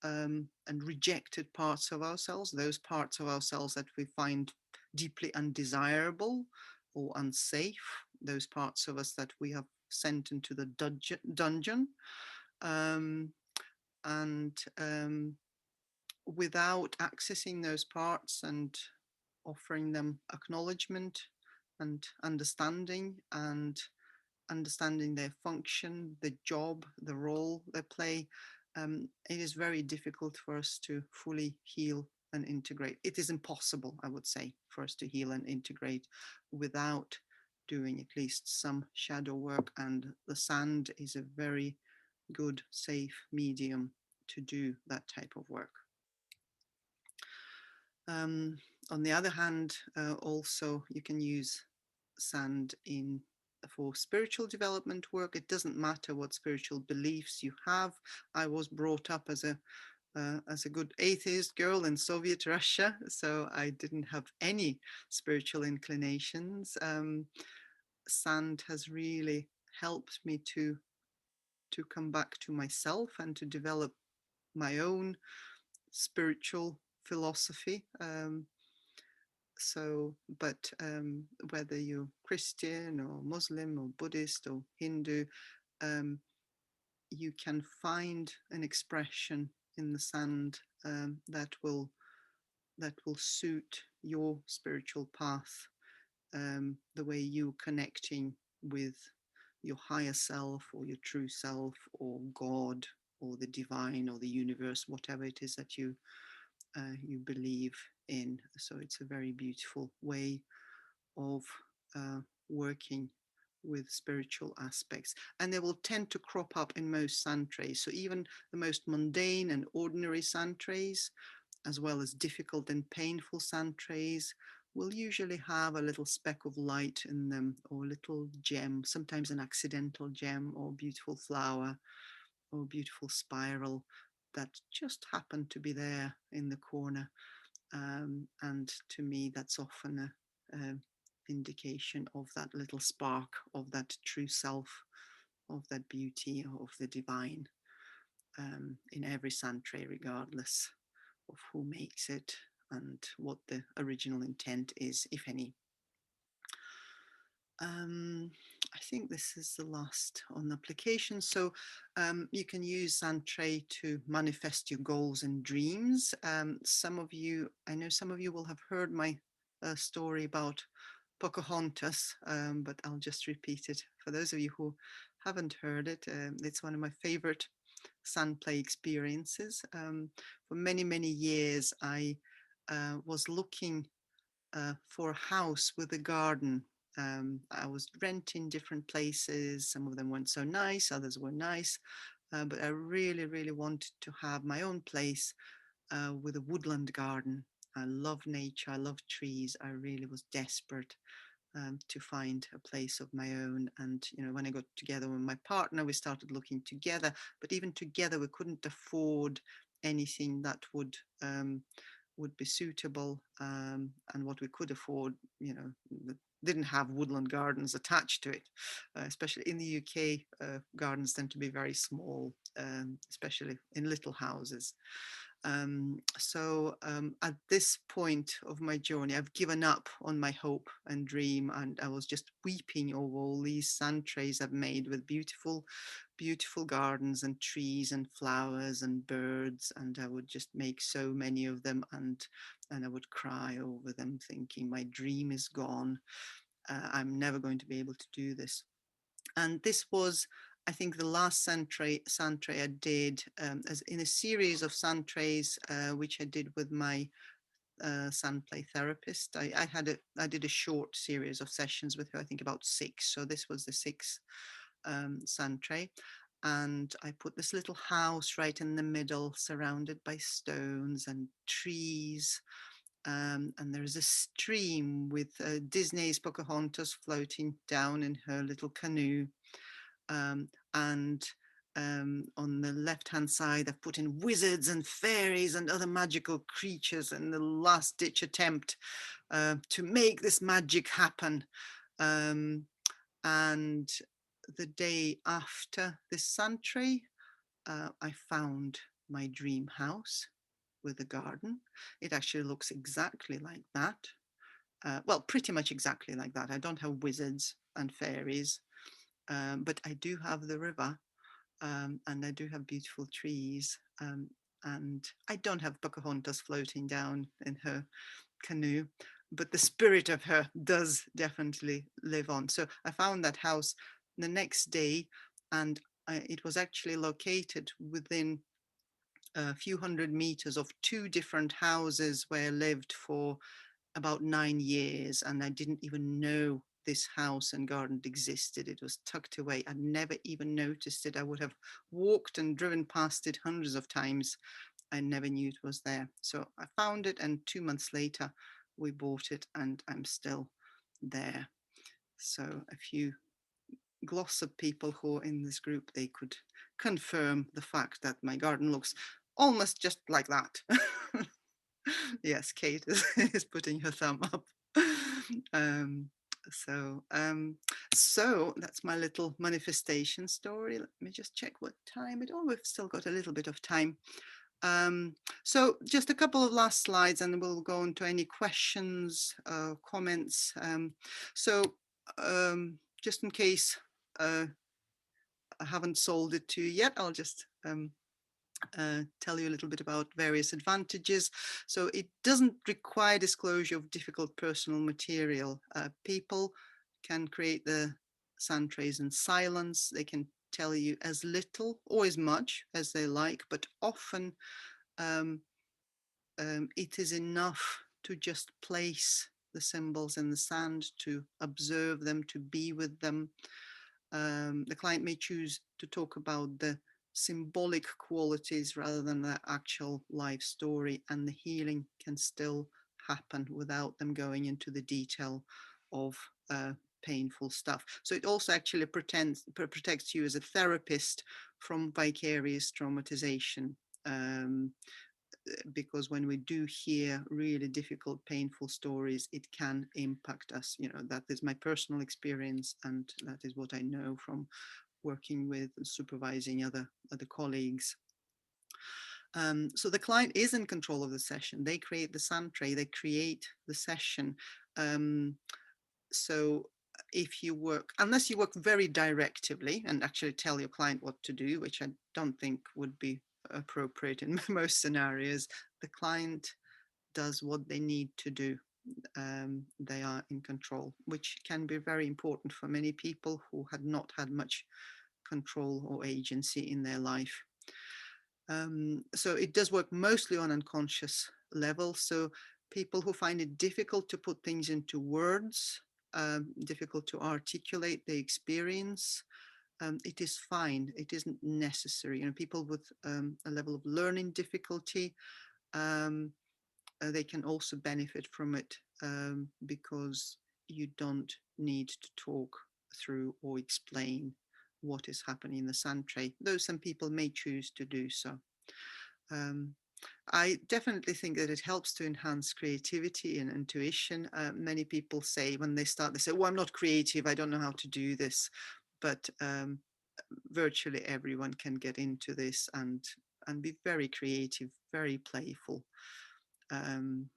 and rejected parts of ourselves, those parts of ourselves that we find deeply undesirable or unsafe, those parts of us that we have sent into the dungeon. Um, and without accessing those parts and offering them acknowledgement and understanding their function, the job, the role they play, it is very difficult for us to fully heal and integrate. It is impossible, I would say, for us to heal and integrate without doing at least some shadow work. And the sand is a very good, safe medium to do that type of work. Um, on the other hand, also you can use sand in for spiritual development work. It doesn't matter what spiritual beliefs you have. I was brought up as a good atheist girl in Soviet Russia, so I didn't have any spiritual inclinations. Sand has really helped me to come back to myself and to develop my own spiritual philosophy. But whether you're Christian or Muslim or Buddhist or Hindu, um, you can find an expression in the sand that will suit your spiritual path, the way you're connecting with your higher self or your true self or God or the divine or the universe, whatever it is that you believe in. So it's a very beautiful way of uh, working with spiritual aspects, and they will tend to crop up in most sand trays. So even the most mundane and ordinary sand trays, as well as difficult and painful sand trays, will usually have a little speck of light in them, or a little gem, sometimes an accidental gem or beautiful flower or beautiful spiral that just happened to be there in the corner. And to me, that's often a indication of that little spark of that true self, of that beauty, of the divine, in every sand tray, regardless of who makes it and what the original intent is, if any. I think this is the last on application. So you can use Sandtray to manifest your goals and dreams. Some of you, I know some of you will have heard my story about Pocahontas, but I'll just repeat it for those of you who haven't heard it. It's one of my favorite Sandplay experiences. For many, many years, I was looking for a house with a garden. I was renting different places. Some of them weren't so nice, others were nice. But I really, really wanted to have my own place with a woodland garden. I love nature, I love trees. I really was desperate to find a place of my own. And, you know, when I got together with my partner, we started looking together, but even together, we couldn't afford anything that would be suitable. And what we could afford, you know, didn't have woodland gardens attached to it, especially in the UK. Gardens tend to be very small, especially in little houses. So at this point of my journey, I've given up on my hope and dream, and I was just weeping over all these sand trays I've made with beautiful, beautiful gardens and trees and flowers and birds, and I would just make so many of them, and I would cry over them, thinking my dream is gone. I'm never going to be able to do this. And this was, I think, the last sand tray I did, as in a series of sand trays, which I did with my Sandplay therapist. I did a short series of sessions with her, I think about 6. So this was the 6th sand tray. And I put this little house right in the middle, surrounded by stones and trees. And there is a stream with Disney's Pocahontas floating down in her little canoe. And on the left-hand side, I've put in wizards and fairies and other magical creatures in the last-ditch attempt to make this magic happen. And the day after this sand tray, I found my dream house with a garden. It actually looks exactly like that. Well, pretty much exactly like that. I don't have wizards and fairies, but I do have the river, and I do have beautiful trees, and I don't have Pocahontas floating down in her canoe, but the spirit of her does definitely live on. So I found that house the next day, and it was actually located within a few hundred meters of 2 different houses where I lived for about 9 years, and I didn't even know this house and garden existed. It was tucked away. I'd never even noticed it. I would have walked and driven past it hundreds of times. I never knew it was there. So I found it, and 2 months later, we bought it, and I'm still there. So a few glossop people who are in this group, they could confirm the fact that my garden looks almost just like that. Yes, Kate is putting her thumb up. Um, so, so that's my little manifestation story. Let me just check what time it. Oh, we've still got a little bit of time. Um, so just a couple of last slides, and we'll go into any questions, comments. So just in case I haven't sold it to you yet, I'll just tell you a little bit about various advantages. So it doesn't require disclosure of difficult personal material. People can create the sand trays in silence. They can tell you as little or as much as they like, but often um, it is enough to just place the symbols in the sand, to observe them, to be with them. The client may choose to talk about the symbolic qualities rather than the actual life story, and the healing can still happen without them going into the detail of painful stuff. So it also actually protects you as a therapist from vicarious traumatization. Um, because when we do hear really difficult, painful stories, it can impact us. You know, that is my personal experience, and that is what I know from working with and supervising other colleagues. So the client is in control of the session. They create the sand tray, they create the session. Um, so if you work, unless you work very directively and actually tell your client what to do, which I don't think would be appropriate in most scenarios, the client does what they need to do. They are in control, which can be very important for many people who had not had much control or agency in their life. So it does work mostly on unconscious level. So people who find it difficult to put things into words, difficult to articulate the experience, it is fine. It isn't necessary. You know, people with a level of learning difficulty, um, they can also benefit from it, because you don't need to talk through or explain what is happening in the sand tray, though some people may choose to do so. Um, I definitely think that it helps to enhance creativity and intuition. Many people say when they start, they say, "Oh, I'm not creative. I don't know how to do this." But virtually everyone can get into this and be very creative, very playful. Um,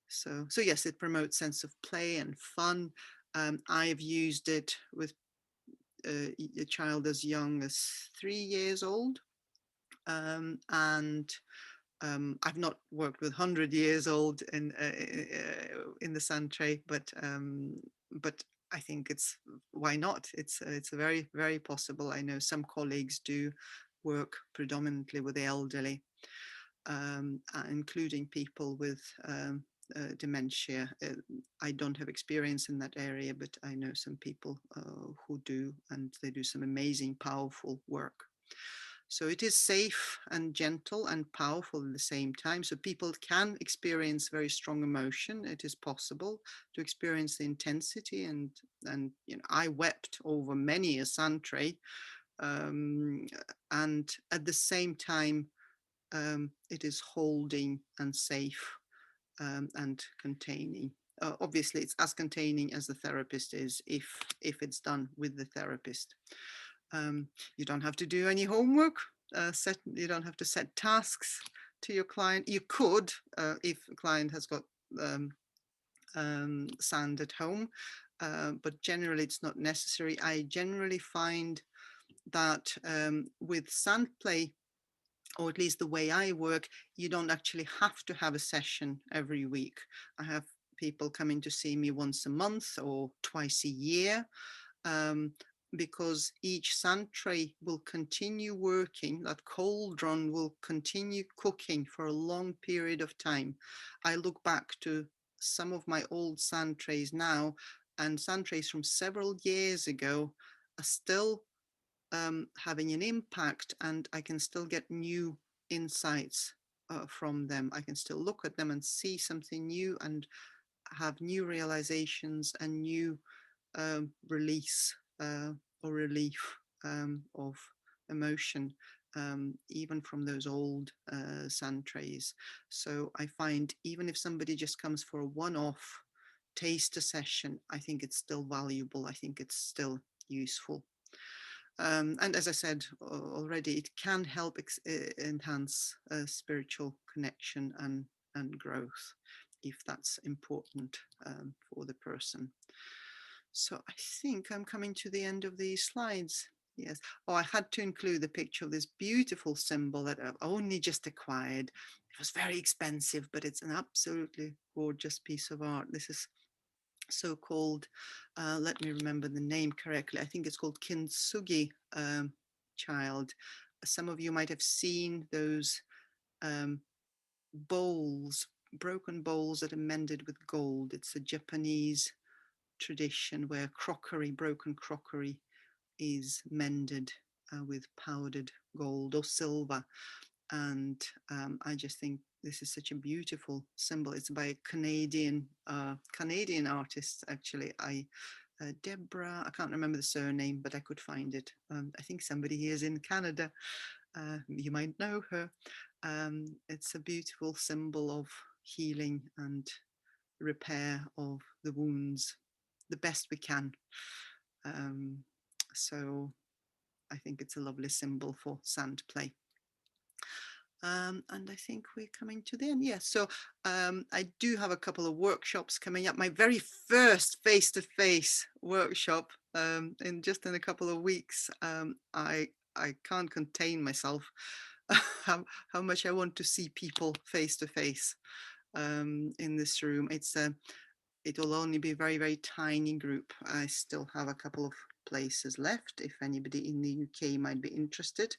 so yes, it promotes sense of play and fun. I've used it with a child as young as 3 years old, and I've not worked with 100 years old in the sand tray, but I think it's, why not? It's very, very possible. I know some colleagues do work predominantly with the elderly, including people with dementia. I don't have experience in that area, but I know some people who do, and they do some amazing, powerful work. So it is safe and gentle and powerful at the same time. So people can experience very strong emotion. It is possible to experience the intensity, and you know, I wept over many a sand tray, and at the same time, it is holding and safe, and containing. Obviously, it's as containing as the therapist is, if it's done with the therapist. You don't have to do any homework. You don't have to set tasks to your client. You could, if a client has got sand at home, but generally it's not necessary. I generally find that with Sandplay, or at least the way I work, you don't actually have to have a session every week. I have people coming to see me once a month or twice a year, um, because each sand tray will continue working, that cauldron will continue cooking for a long period of time. I look back to some of my old sand trays now, and sand trays from several years ago are still having an impact, and I can still get new insights from them. I can still look at them and see something new and have new realizations and new release or relief of emotion, even from those old sand trays. So I find even if somebody just comes for a one-off taster session, I think it's still valuable. I think it's still useful. And as I said already, it can help enhance spiritual connection and growth if that's important for the person. So I think I'm coming to the end of these slides. Yes. Oh, I had to include the picture of this beautiful symbol that I've only just acquired. It was very expensive, but it's an absolutely gorgeous piece of art. This is so-called, let me remember the name correctly, I think it's called Kintsugi child. Some of you might have seen those bowls, broken bowls that are mended with gold. It's a Japanese tradition where crockery, broken crockery, is mended with powdered gold or silver. And I just think this is such a beautiful symbol. It's by a Canadian artist, actually. Deborah, I can't remember the surname, but I could find it. I think somebody here is in Canada. You might know her. It's a beautiful symbol of healing and repair of the wounds, the best we can. So I think it's a lovely symbol for Sandplay. And I think we're coming to the end. Yes, so I do have a couple of workshops coming up. My very first face-to-face workshop in a couple of weeks. I can't contain myself how much I want to see people face-to-face in this room. It will only be a very, very tiny group. I still have a couple of places left if anybody in the UK might be interested.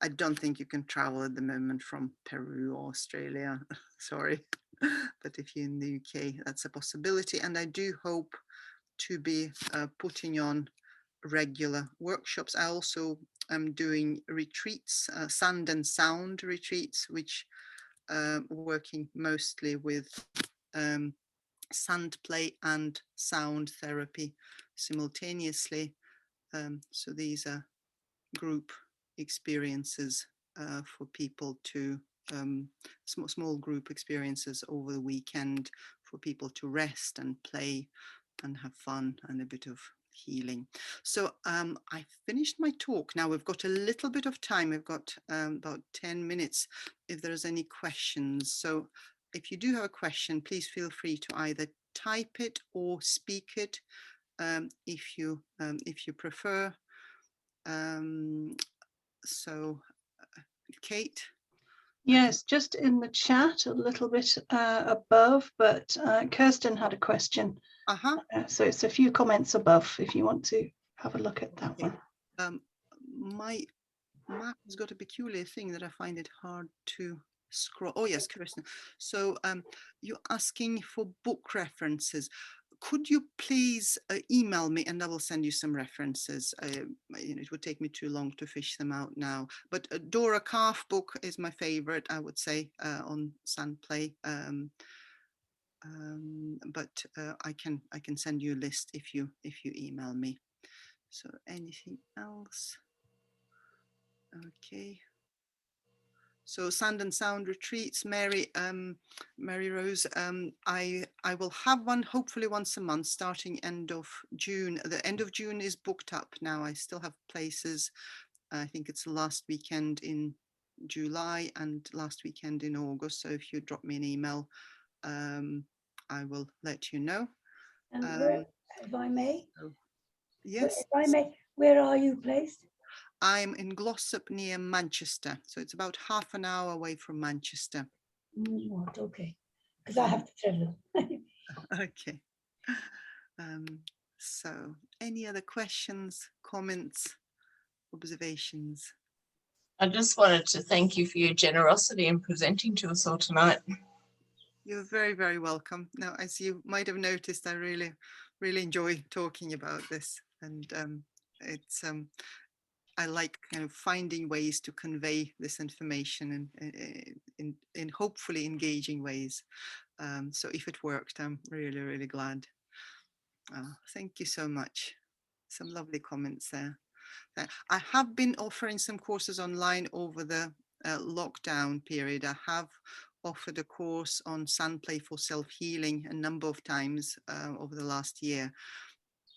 I don't think you can travel at the moment from Peru or Australia, sorry. But if you're in the UK, that's a possibility. And I do hope to be putting on regular workshops. I also am doing retreats, sand and sound retreats, which working mostly with sand play and sound therapy simultaneously. So these are group experiences for people to, small group experiences over the weekend for people to rest and play and have fun and a bit of healing. So I finished my talk. Now we've got a little bit of time. We've got about 10 minutes if there's any questions. So if you do have a question, please feel free to either type it or speak it if you prefer. So Kate? Yes, just in the chat a little bit above, but Kirsten had a question. So it's a few comments above if you want to have a look at that one. My map has got a peculiar thing that I find it hard to scroll. Oh yes, Kirsten. So you're asking for book references. Could you please email me and I will send you some references. It would take me too long to fish them out now. But Dora Karpf book is my favorite, I would say, on Sandplay. But I can send you a list if you email me. So anything else? Okay. So Sand and Sound retreats, Mary Rose, I will have one hopefully once a month starting end of June. The end of June is booked up now. I still have places. I think it's the last weekend in July and last weekend in August. So if you drop me an email, I will let you know. And if I may, yes. If I may, where are you placed? I'm in Glossop near Manchester, so it's about half an hour away from Manchester. What? Okay, because I have to travel. Okay. So any other questions, comments, observations? I just wanted to thank you for your generosity in presenting to us all tonight. You're very, very welcome. Now, as you might have noticed, I really really enjoy talking about this, and it's I like kind of finding ways to convey this information in hopefully engaging ways. So if it worked, I'm really, really glad. Thank you so much. Some lovely comments there. I have been offering some courses online over the lockdown period. I have offered a course on Sandplay for self-healing a number of times over the last year.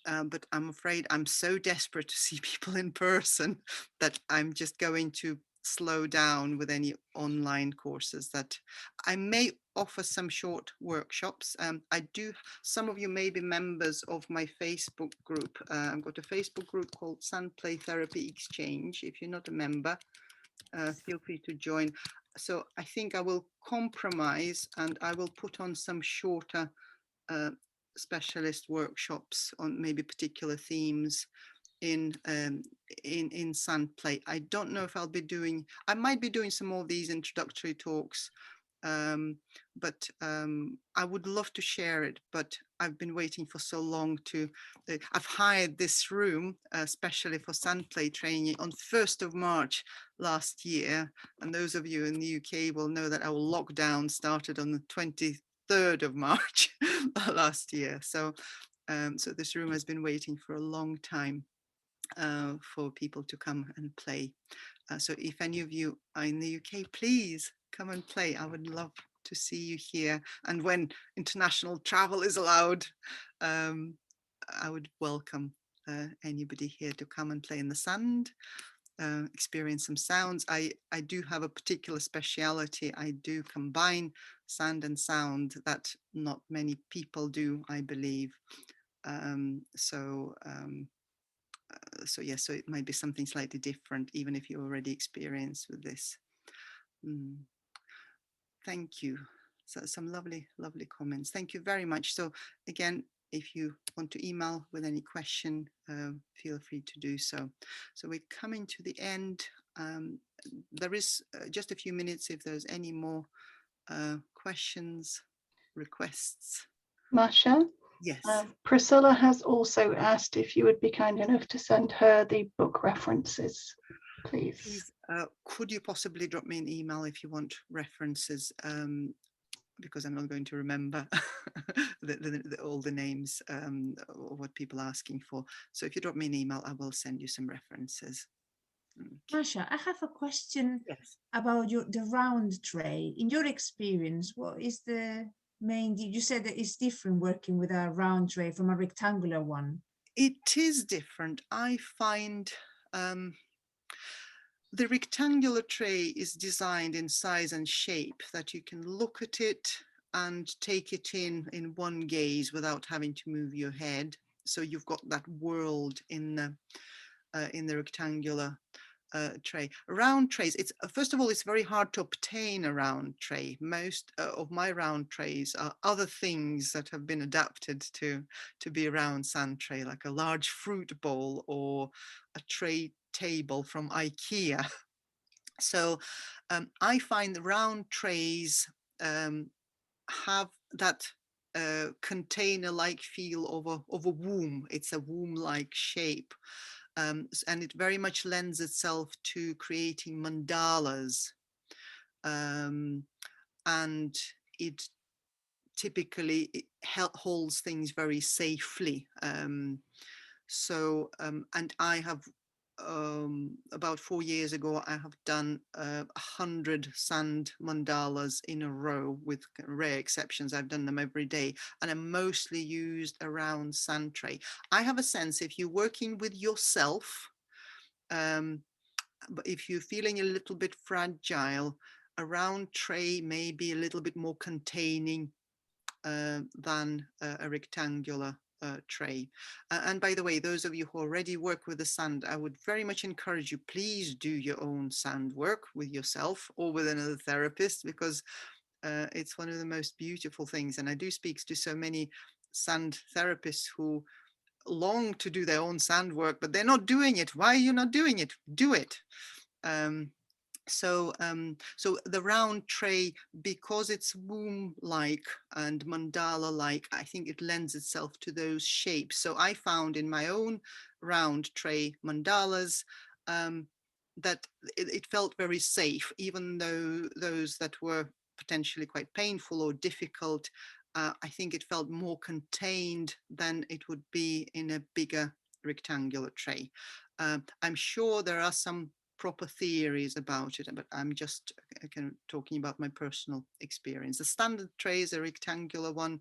But I'm afraid I'm so desperate to see people in person that I'm just going to slow down with any online courses. That I may offer some short workshops. Some of you may be members of my Facebook group. I've got a Facebook group called Sandplay Therapy Exchange. If you're not a member, feel free to join. So I think I will compromise and I will put on some shorter specialist workshops on maybe particular themes in Sandplay. I don't know if I'll be doing, I might be doing some more of these introductory talks, but I would love to share it, but I've been waiting for so long to, I've hired this room especially for Sandplay training on 1st of March last year. And those of you in the UK will know that our lockdown started on the 23rd of March last year. So, so this room has been waiting for a long time for people to come and play. So if any of you are in the UK, please come and play. I would love to see you here. And when international travel is allowed, I would welcome anybody here to come and play in the sand, experience some sounds. I do have a particular speciality. I do combine sand and sound that not many people do, I believe. So yes, so it might be something slightly different, even if you're already experienced with this. Thank you. So some lovely, lovely comments. Thank you very much. So again, if you want to email with any question, feel free to do so. So we're coming to the end. There is just a few minutes if there's any more questions, requests. Masha? Yes. Priscilla has also asked if you would be kind enough to send her the book references, please. Could you possibly drop me an email if you want references? Because I'm not going to remember all the names or what people are asking for. So if you drop me an email, I will send you some references. Okay. Masha, I have a question. Yes. About the round tray. In your experience, what is the main, you said that it's different working with a round tray from a rectangular one. It is different. I find the rectangular tray is designed in size and shape that you can look at it and take it in one gaze without having to move your head. So you've got that world in the rectangular tray. Round trays, it's first of all, it's very hard to obtain a round tray. Most of my round trays are other things that have been adapted to be a round sand tray, like a large fruit bowl or a tray table from IKEA. So I find the round trays have that container-like feel of a womb. It's a womb-like shape. And it very much lends itself to creating mandalas. And it typically holds things very safely. And I have, about 4 years ago, I have done 100 sand mandalas in a row with rare exceptions. I've done them every day, and I mostly used a round sand tray. I have a sense if you're working with yourself, but if you're feeling a little bit fragile, a round tray may be a little bit more containing than a rectangular tray. And by the way, those of you who already work with the sand, I would very much encourage you, please do your own sand work with yourself or with another therapist, because it's one of the most beautiful things. And I do speak to so many sand therapists who long to do their own sand work, but they're not doing it. Why are you not doing it? Do it. So so the round tray, because it's womb-like and mandala-like, I think it lends itself to those shapes. So I found in my own round tray mandalas that it felt very safe, even though those that were potentially quite painful or difficult, I think it felt more contained than it would be in a bigger rectangular tray. I'm sure there are some proper theories about it, but I'm just kind of talking about my personal experience. The standard tray is a rectangular one.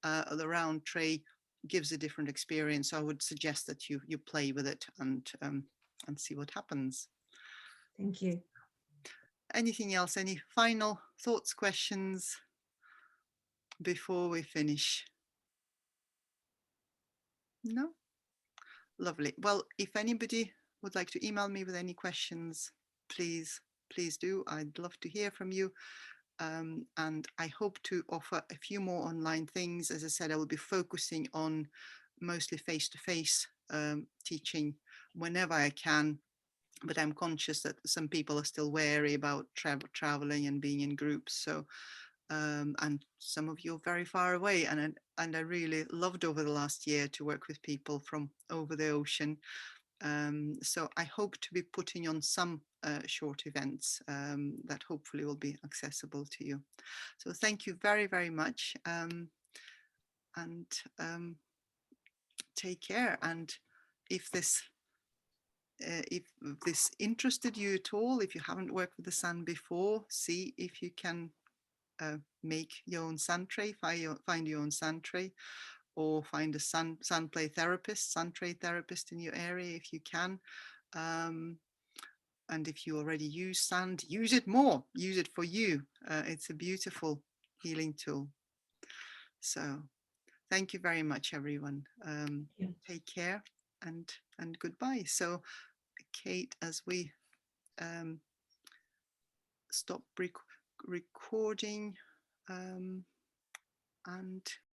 The round tray gives a different experience. So I would suggest that you play with it and see what happens. Thank you. Anything else? Any final thoughts, questions before we finish? No? Lovely. Well, if anybody would like to email me with any questions, please do. I'd love to hear from you. And I hope to offer a few more online things. As I said, I will be focusing on mostly face-to-face teaching whenever I can, but I'm conscious that some people are still wary about traveling and being in groups. So and some of you are very far away, and I really loved over the last year to work with people from over the ocean. So I hope to be putting on some short events that hopefully will be accessible to you. So thank you very, very much, and take care. And if this interested you at all, if you haven't worked with the sun before, see if you can make your own sun tray, find your own sun tray, or find a Sandplay therapist, sun tray therapist in your area if you can. And if you already use sand, use it more, use it for you. It's a beautiful healing tool. So thank you very much, everyone. Take care and goodbye. So Kate, as we stop recording and